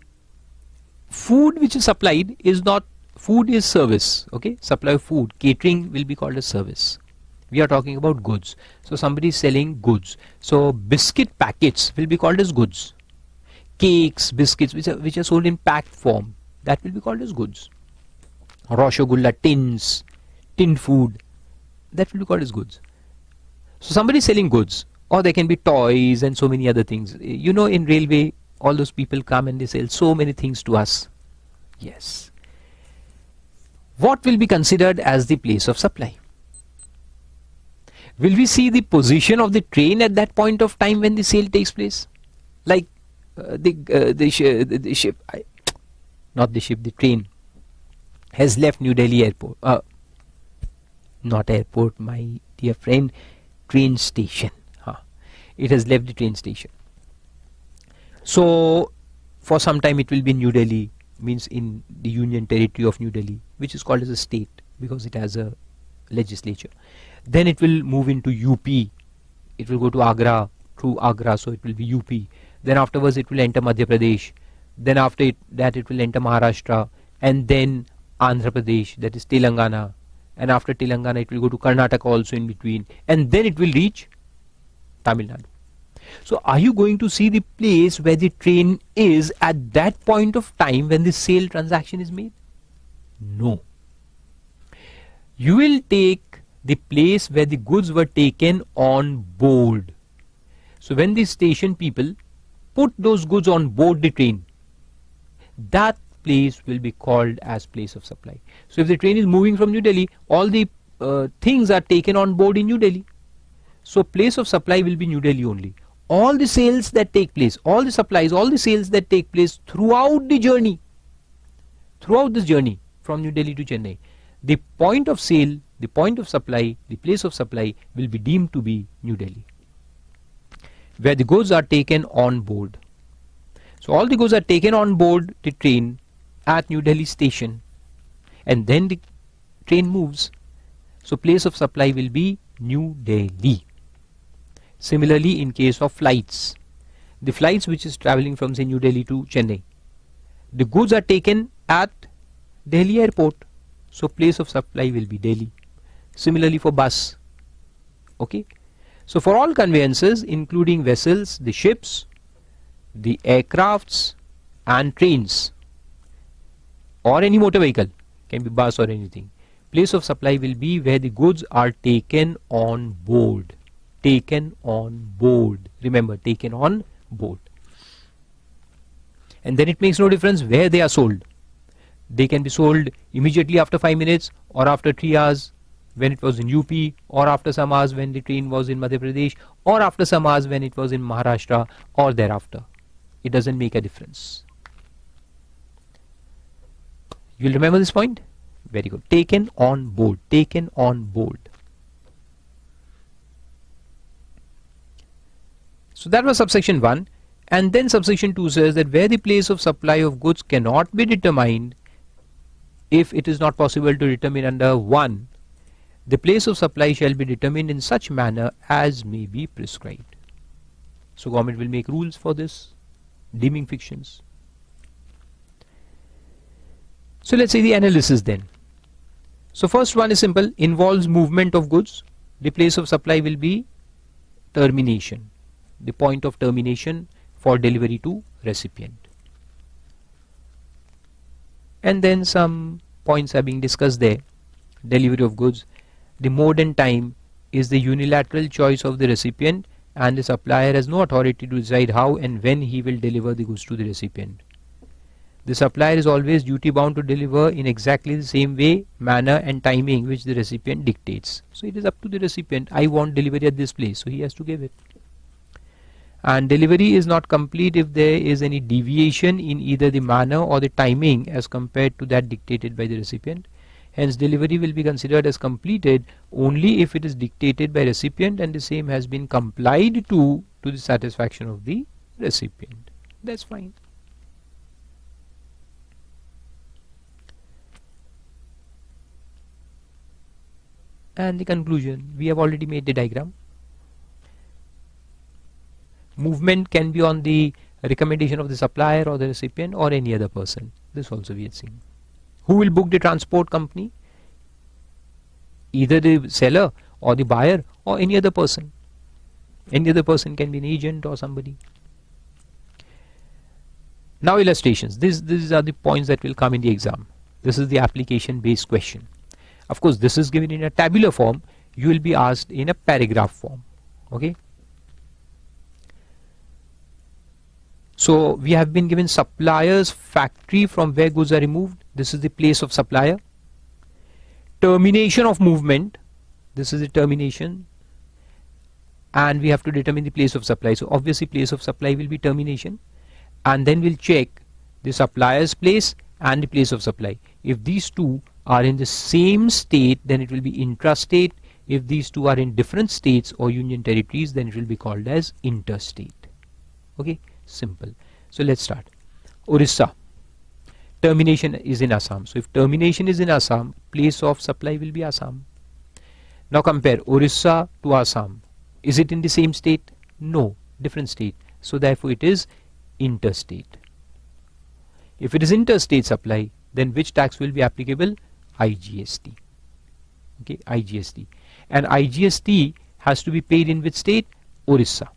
food which is supplied is not, food is service. Okay, supply of food, catering will be called as service. We are talking about goods. So somebody is selling goods. So biscuit packets will be called as goods. Cakes, biscuits which are sold in packed form, that will be called as goods. Rasgulla tins, tin food, that will be called as goods. So somebody is selling goods, or there can be toys and so many other things. You know, in railway, all those people come and they sell so many things to us. Yes. What will be considered as the place of supply? Will we see the position of the train at that point of time when the sale takes place? Like the ship, not the ship, the train has left New Delhi airport. Not airport, my dear friend, train station. It has left the train station. So for some time it will be in New Delhi, means in the Union Territory of New Delhi, which is called as a state because it has a legislature. Then it will move into UP. It will go to Agra, through Agra, so it will be UP. Then afterwards it will enter Madhya Pradesh. Then after that it will enter Maharashtra, and then Andhra Pradesh, that is Telangana. And after Telangana it will go to Karnataka also in between, and then it will reach Tamil Nadu. So are you going to see the place where the train is at that point of time when the sale transaction is made? No. You will take the place where the goods were taken on board. So when the station people put those goods on board the train, that place will be called as place of supply. So if the train is moving from New Delhi, all the things are taken on board in New Delhi. So place of supply will be New Delhi only. All the sales that take place, all the supplies, all the sales that take place throughout the journey, throughout this journey from New Delhi to Chennai, the point of sale, the point of supply, the place of supply will be deemed to be New Delhi, where the goods are taken on board. So all the goods are taken on board the train at New Delhi station, and then the train moves. So place of supply will be New Delhi. Similarly, in case of flights, the flights which is traveling from say New Delhi to Chennai, the goods are taken at Delhi airport, so place of supply will be Delhi. Similarly for bus. Okay. So for all conveyances, including vessels, the ships, the aircrafts and trains, or any motor vehicle, can be bus or anything, place of supply will be where the goods are taken on board. Taken on board. Remember, taken on board. And then it makes no difference where they are sold. They can be sold immediately after 5 minutes, or after 3 hours when it was in UP, or after some hours when the train was in Madhya Pradesh, or after some hours when it was in Maharashtra, or thereafter. It doesn't make a difference. You'll remember this point? Very good. Taken on board. Taken on board. So that was subsection 1. And then subsection 2 says that where the place of supply of goods cannot be determined, if it is not possible to determine under 1, the place of supply shall be determined in such manner as may be prescribed. So government will make rules for this, deeming fictions. So let's see the analysis then. So first one is simple, involves movement of goods. The place of supply will be termination, the point of termination for delivery to recipient. And then some points are being discussed there. Delivery of goods. The mode and time is the unilateral choice of the recipient, and the supplier has no authority to decide how and when he will deliver the goods to the recipient. The supplier is always duty bound to deliver in exactly the same way, manner and timing which the recipient dictates. So it is up to the recipient. I want delivery at this place, so he has to give it. And delivery is not complete if there is any deviation in either the manner or the timing as compared to that dictated by the recipient. Hence delivery will be considered as completed only if it is dictated by recipient and the same has been complied to the satisfaction of the recipient. That's fine. And the conclusion, we have already made the diagram. Movement can be on the recommendation of the supplier or the recipient or any other person. This also we had seen. Who will book the transport company? Either the seller or the buyer or any other person. Any other person can be an agent or somebody. Now illustrations. These are the points that will come in the exam. This is the application based question. Of course, this is given in a tabular form. You will be asked in a paragraph form. Okay. So we have been given supplier's factory from where goods are removed. This is the place of supplier. Termination of movement. This is the termination. And we have to determine the place of supply. So obviously place of supply will be termination. And then we'll check the supplier's place and the place of supply. If these two are in the same state, then it will be intrastate. If these two are in different states or union territories, then it will be called as interstate. Okay. Simple. So let's start. Orissa. Termination is in Assam. So if termination is in Assam, place of supply will be Assam. Now compare Orissa to Assam. Is it in the same state? No, different state. So therefore it is interstate. If it is interstate supply, then which tax will be applicable? IGST. Okay, IGST. And IGST has to be paid in which state? Orissa.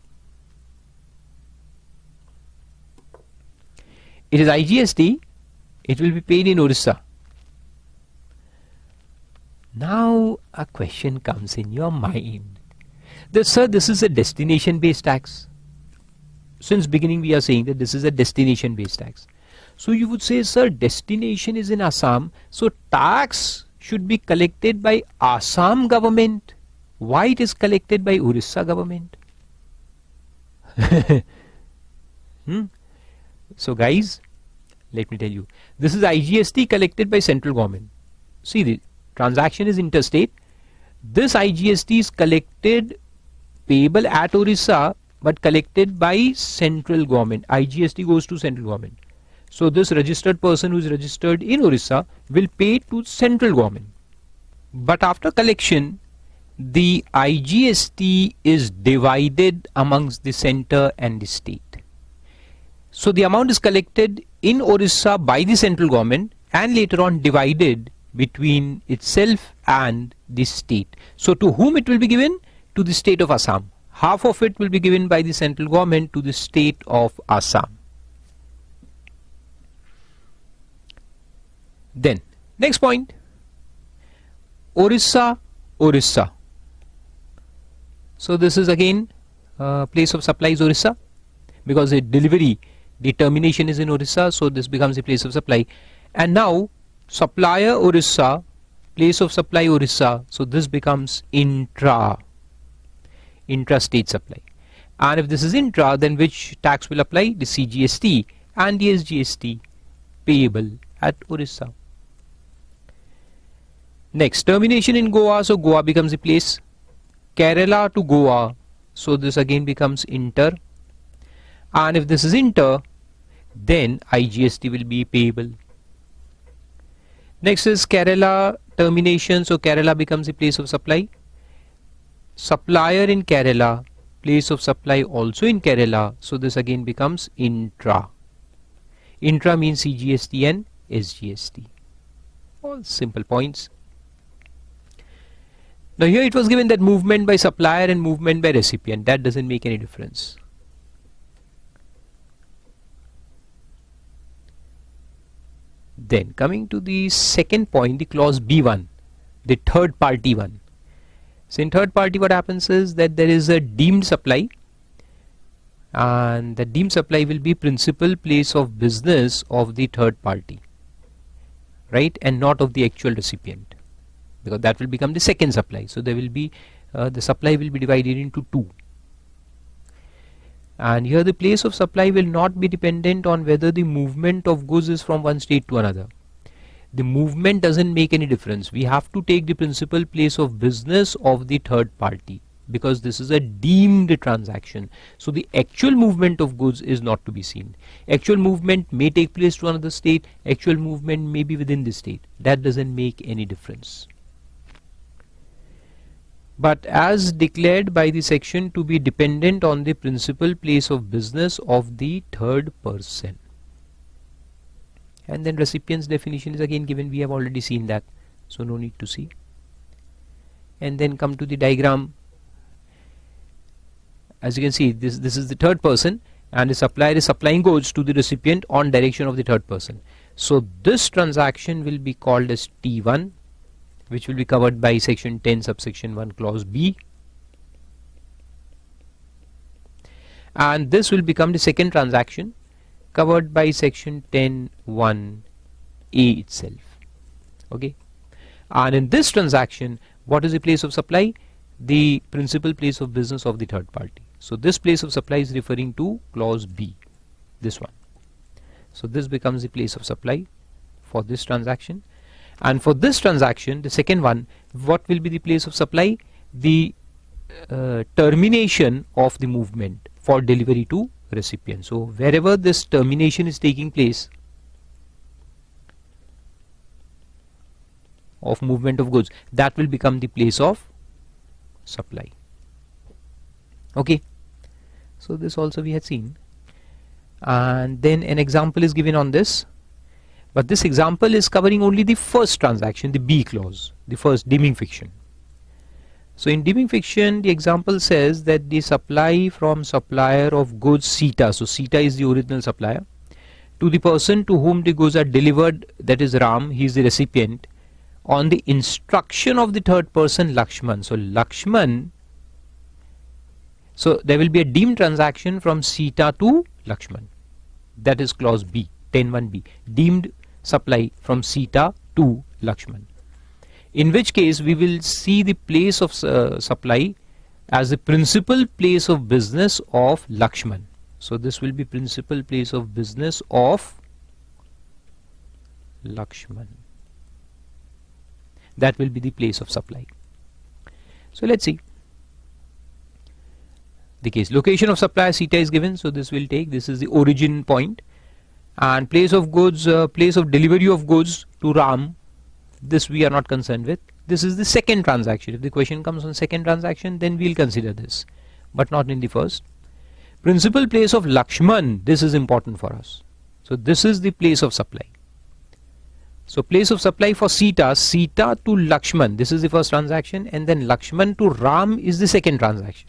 It is IGST, it will be paid in Orissa. Now a question comes in your mind. Sir, this is a destination based tax. since beginning we are saying that this is a destination based tax. So you would say, sir, destination is in Assam, so tax should be collected by Assam government. Why it is collected by Orissa government? So guys, let me tell you, this is IGST collected by central government. See, the transaction is interstate. This IGST is collected, payable at Orissa, but collected by central government. IGST goes to central government. So this registered person who is registered in Orissa will pay to central government. But after collection, the IGST is divided amongst the center and the state. So the amount is collected in Orissa by the central government and later on divided between itself and the state. So to whom it will be given? To the state of Assam. Half of it will be given by the central government to the state of Assam. Then next point, Orissa, Orissa. So this is again place of supply is Orissa, because the delivery, the termination is in Orissa, so this becomes the place of supply. And now supplier Orissa, place of supply Orissa, so this becomes intrastate supply. And if this is intra, then which tax will apply? The CGST and the SGST payable at Orissa. Next, termination in Goa, so Goa becomes the place. Kerala to Goa, so this again becomes inter. And if this is inter, then IGST will be payable. Next is Kerala termination, so Kerala becomes the place of supply. Supplier in Kerala, place of supply also in Kerala, so this again becomes intra. Intra means CGST and SGST. All simple points. Now here it was given that movement by supplier and movement by recipient, that doesn't make any difference. Then coming to the second point, the clause B1, the third party one. So in third party what happens is that there is a deemed supply, and the deemed supply will be principal place of business of the third party, right, and not of the actual recipient, because that will become the second supply. So there will be the supply will be divided into two. And here the place of supply will not be dependent on whether the movement of goods is from one state to another. The movement doesn't make any difference. We have to take the principal place of business of the third party, because this is a deemed transaction. So the actual movement of goods is not to be seen. Actual movement may take place to another state, actual movement may be within the state. That doesn't make any difference. But as declared by the section to be dependent on the principal place of business of the third person. And then recipient's definition is again given, we have already seen that, so no need to see. And then come to the diagram. As you can see, this is the third person, and the supplier is supplying goods to the recipient on direction of the third person. So this transaction will be called as T1, which will be covered by section 10 subsection 1 clause B, and this will become the second transaction covered by section 10 1 A itself. Okay, and in this transaction what is the place of supply? The principal place of business of the third party. So this place of supply is referring to clause B, this one. So this becomes the place of supply for this transaction. And for this transaction, the second one, what will be the place of supply? The termination of the movement for delivery to recipient. So wherever this termination is taking place of movement of goods, that will become the place of supply. Okay, so this also we had seen, and then an example is given on this. But this example is covering only the first transaction, the B clause, the first deeming fiction. So in deeming fiction, the example says that the supply from supplier of goods Sita, so Sita is the original supplier, to the person to whom the goods are delivered, that is Ram, he is the recipient, on the instruction of the third person Lakshman. So Lakshman, So there will be a deemed transaction from Sita to Lakshman. That is clause B, 10(1)(b), deemed supply from Sita to Lakshman. In which case we will see the place of supply as the principal place of business of Lakshman. So this will be principal place of business of Lakshman. That will be the place of supply. So let's see the case. Location of supply Sita is given, so this will take, this is the origin point, and place of goods, place of delivery of goods to Ram, this we are not concerned with. This is the second transaction. If the question comes on second transaction, then we'll consider this, but not in the first. Principal place of Lakshman, this is important for us. So this is the place of supply. So place of supply for Sita, Sita to Lakshman, this is the first transaction, and then Lakshman to Ram is the second transaction.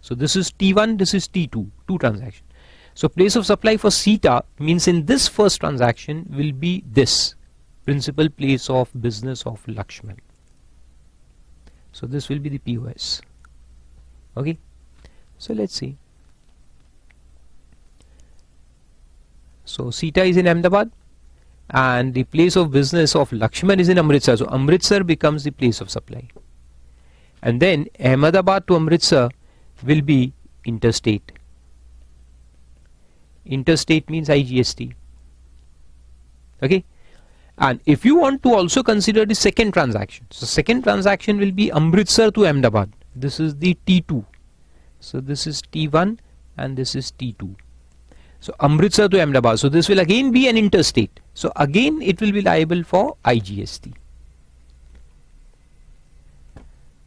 So this is T1, this is T2, two transactions. So place of supply for Sita means in this first transaction will be this, principal place of business of Lakshman. So this will be the POS. Okay, so let's see. So Sita is in Ahmedabad and the place of business of Lakshman is in Amritsar. So Amritsar becomes the place of supply. And then Ahmedabad to Amritsar will be interstate. Interstate means IGST. Okay. And if you want to also consider the second transaction, so second transaction will be Amritsar to Ahmedabad. This is the T2. So this is T1 and this is T2. So Amritsar to Ahmedabad. So this will again be an interstate. So again it will be liable for IGST.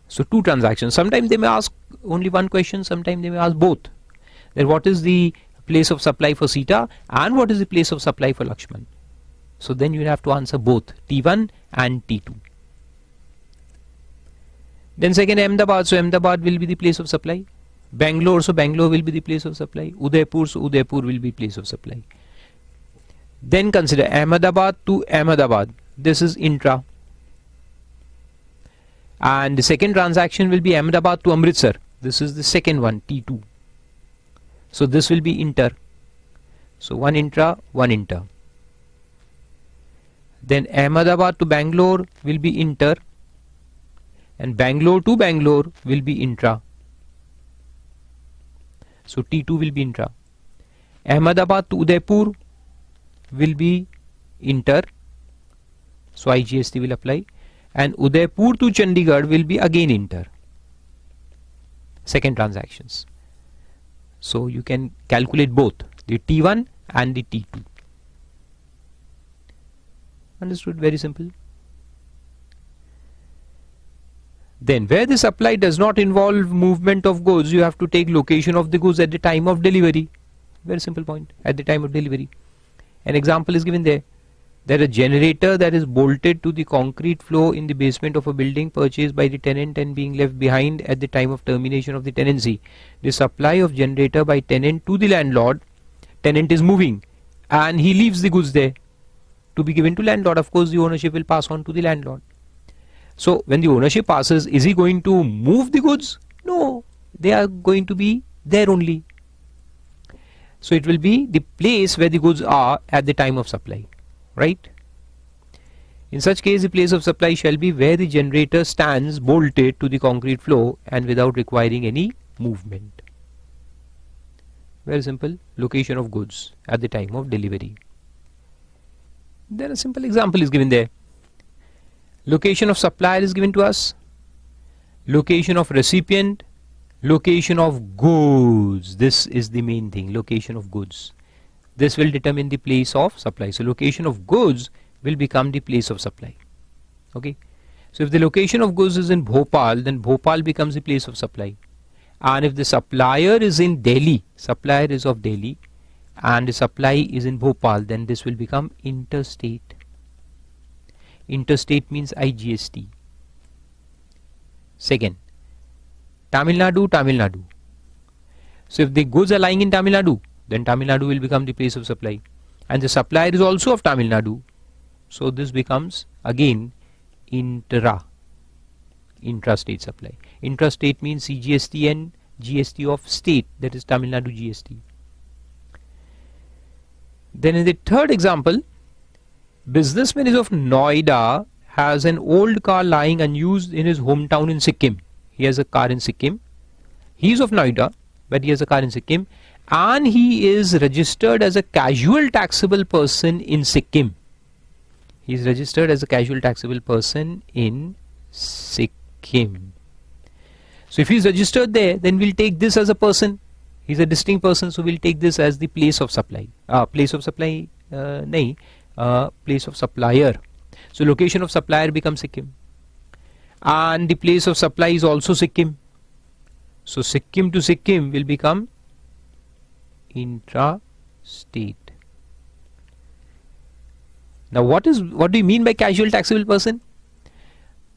So two transactions. Sometimes they may ask only one question, sometimes they may ask both. Then what is the place of supply for Sita and what is the place of supply for Lakshman? So then you have to answer both T1 and T2. Then second Ahmedabad, so Ahmedabad will be the place of supply. Bangalore, so Bangalore will be the place of supply. Udaipur, so Udaipur will be place of supply. Then consider Ahmedabad to Ahmedabad. This is intra. And the second transaction will be Ahmedabad to Amritsar. This is the second one, T2. So this will be inter. So one intra, one inter. Then Ahmedabad to Bangalore will be inter. And Bangalore to Bangalore will be intra. So T2 will be intra. Ahmedabad to Udaipur will be inter. So IGST will apply. And Udaipur to Chandigarh will be again inter. Second transactions. So you can calculate both the T1 and the T2. Understood? Very simple. Then where the supply does not involve movement of goods, you have to take location of the goods at the time of delivery. Very simple point. At the time of delivery. An example is given there. There is a generator that is bolted to the concrete floor in the basement of a building purchased by the tenant and being left behind at the time of termination of the tenancy. The supply of generator by tenant to the landlord, tenant is moving and he leaves the goods there to be given to landlord. Of course the ownership will pass on to the landlord. So when the ownership passes, is he going to move the goods? No, they are going to be there only. So it will be the place where the goods are at the time of supply. Right? In such case, the place of supply shall be where the generator stands bolted to the concrete floor and without requiring any movement. Very simple. Location of goods at the time of delivery. Then a simple example is given there. Location of supplier is given to us. Location of recipient. Location of goods. This is the main thing. Location of goods. This will determine the place of supply. So location of goods will become the place of supply. Okay. So if the location of goods is in Bhopal, then Bhopal becomes the place of supply. And if the supplier is in Delhi, supplier is of Delhi, and the supply is in Bhopal, then this will become interstate. Interstate means IGST. Second, Tamil Nadu, Tamil Nadu. So if the goods are lying in Tamil Nadu, then Tamil Nadu will become the place of supply. And the supplier is also of Tamil Nadu. So this becomes again intrastate supply. Intrastate means CGST and GST of state, that is Tamil Nadu GST. Then in the third example, businessman is of Noida, has an old car lying unused in his hometown in Sikkim. He has a car in Sikkim. He is of Noida, but he has a car in Sikkim, and he is registered as a casual taxable person in Sikkim. He is registered as a casual taxable person in Sikkim. So if he is registered there, then we'll take this as a person. He is a distinct person, so we'll take this as the place of supply. Place of supply, place of supplier. So location of supplier becomes Sikkim, and the place of supply is also Sikkim. So Sikkim to Sikkim will become intra-state. Now what do you mean by casual taxable person?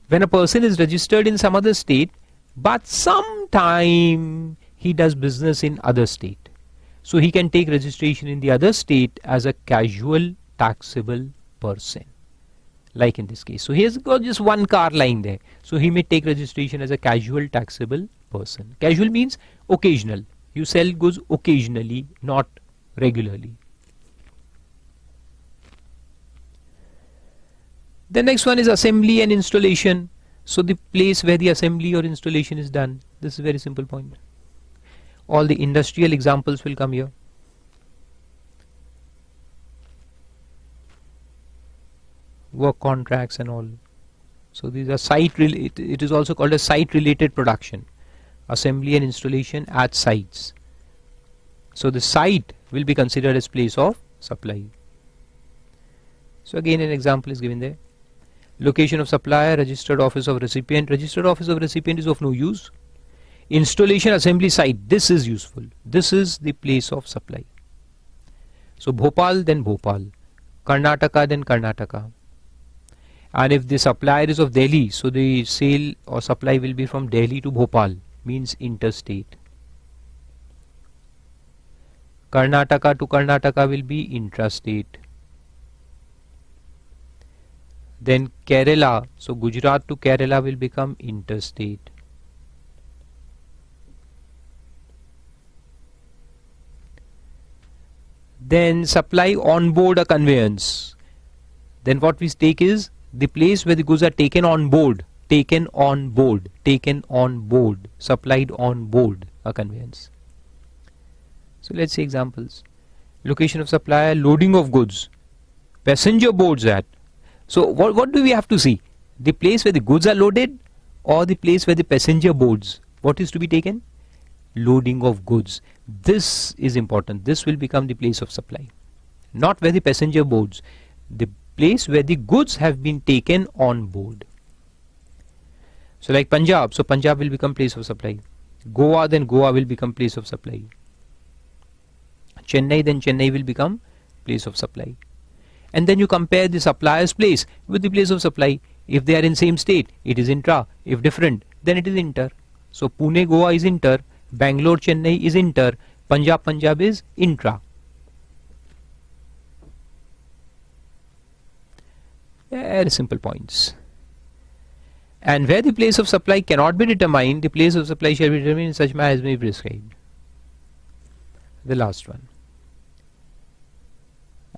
When a person is registered in some other state, but sometime he does business in other state, so he can take registration in the other state as a casual taxable person, like in this case. So he has got just one car lying there, so he may take registration as a casual taxable person. Casual means occasional. You sell goods occasionally, not regularly. The next one is assembly and installation. So the place where the assembly or installation is done. This is a very simple point. All the industrial examples will come here. Work contracts and all. So these are site related. It is also called a site related production. Assembly and installation at sites. So the site will be considered as place of supply. So again an example is given there. Location of supplier, registered office of recipient. Registered office of recipient is of no use. Installation assembly site, this is useful. This is the place of supply. So Bhopal, then Bhopal. Karnataka, then Karnataka. And if the supplier is of Delhi, so the sale or supply will be from Delhi to Bhopal, means interstate. Karnataka to Karnataka will be intrastate. Then Kerala, so Gujarat to Kerala will become interstate. Then supply on board a conveyance. Then what we take is the place where the goods are taken on board, supplied on board a conveyance. So let's see examples. Location of supplier, loading of goods, passenger boards at. So what do we have to see? The place where the goods are loaded or the place where the passenger boards? What is to be taken? Loading of goods. This is important. This will become the place of supply. Not where the passenger boards. The place where the goods have been taken on board. So like Punjab. So Punjab will become place of supply. Goa, then Goa will become place of supply. Chennai, then Chennai will become place of supply. And then you compare the supplier's place with the place of supply. If they are in same state, it is intra. If different, then it is inter. So Pune, Goa is inter. Bangalore, Chennai is inter. Punjab, Punjab is intra. Very simple points. And where the place of supply cannot be determined, the place of supply shall be determined in such manner as may be prescribed. The last one.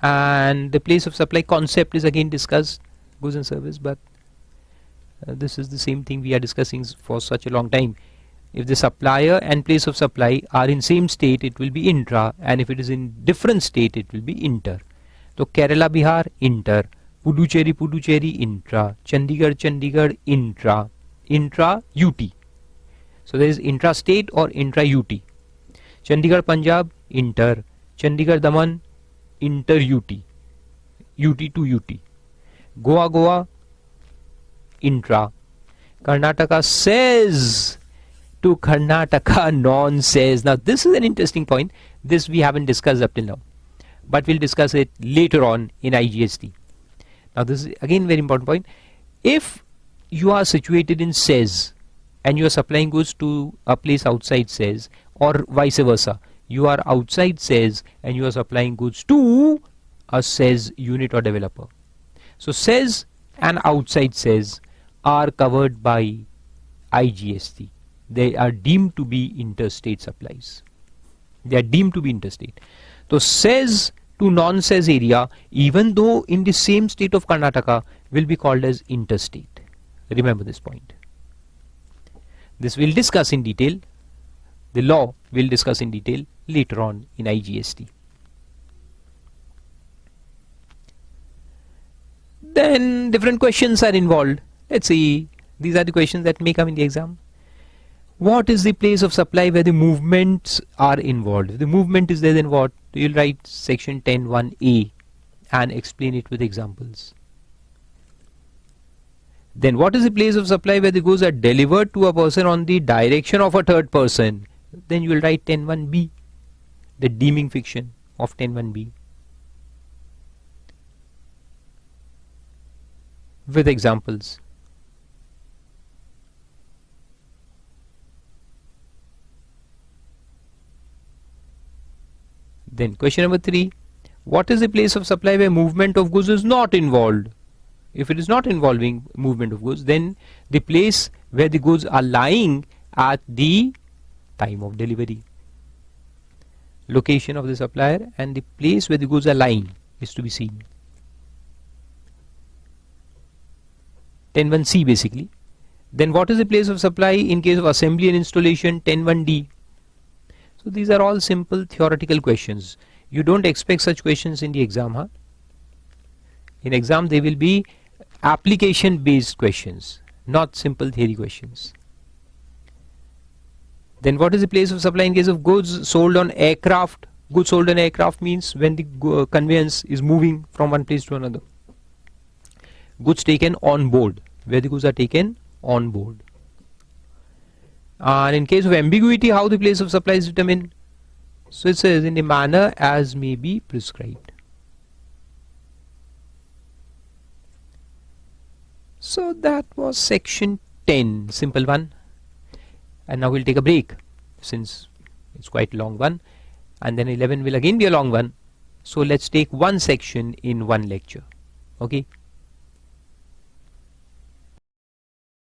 And the place of supply concept is again discussed, goods and service, but this is the same thing we are discussing for such a long time. If the supplier and place of supply are in same state, it will be intra, and if it is in different state, it will be inter. So Kerala, Bihar, inter. Puducherry, Puducherry, intra. Chandigarh, Chandigarh, intra. Intra UT. So there is intra-state or intra-UT. Chandigarh, Punjab, inter. Chandigarh, Daman, inter-UT. UT to UT. Goa, Goa, intra. Karnataka says to Karnataka, non-says. Now this is an interesting point. This we haven't discussed up till now, but we'll discuss it later on in IGST. Now this is again very important point. If you are situated in says and you are supplying goods to a place outside says, or vice versa, you are outside says and you are supplying goods to a says unit or developer. So says and outside says are covered by IGST. they are deemed to be interstate supplies. They are deemed to be interstate. So cess to non-cess area, even though in the same state of Karnataka, will be called as interstate. Remember this point. This we'll discuss in detail. The law we'll discuss in detail later on in IGST. Then different questions are involved. Let's see. These are the questions that may come in the exam. What is the place of supply where the movements are involved? If the movement is there, then what? You'll write section 10(1)(a) and explain it with examples. Then what is the place of supply where the goods are delivered to a person on the direction of a third person? Then you will write 10(1)(b), the deeming fiction of 10(1)(b). With examples. Then question number 3, what is the place of supply where movement of goods is not involved? If it is not involving movement of goods, then the place where the goods are lying at the time of delivery. Location of the supplier and the place where the goods are lying is to be seen. 10(1)(c) basically. Then what is the place of supply in case of assembly and installation? 10(1)(d). So these are all simple theoretical questions. You don't expect such questions in the exam, huh? In exam they will be application based questions, not simple theory questions. Then what is the place of supply in case of goods sold on aircraft? Goods sold on aircraft means when the conveyance is moving from one place to another. Goods taken on board, where the goods are taken on board. And in case of ambiguity, how the place of supply is determined? So it says in the manner as may be prescribed. So that was section 10, simple one. And now we'll take a break since it's quite a long one. And then 11 will again be a long one. So let's take one section in one lecture. Okay.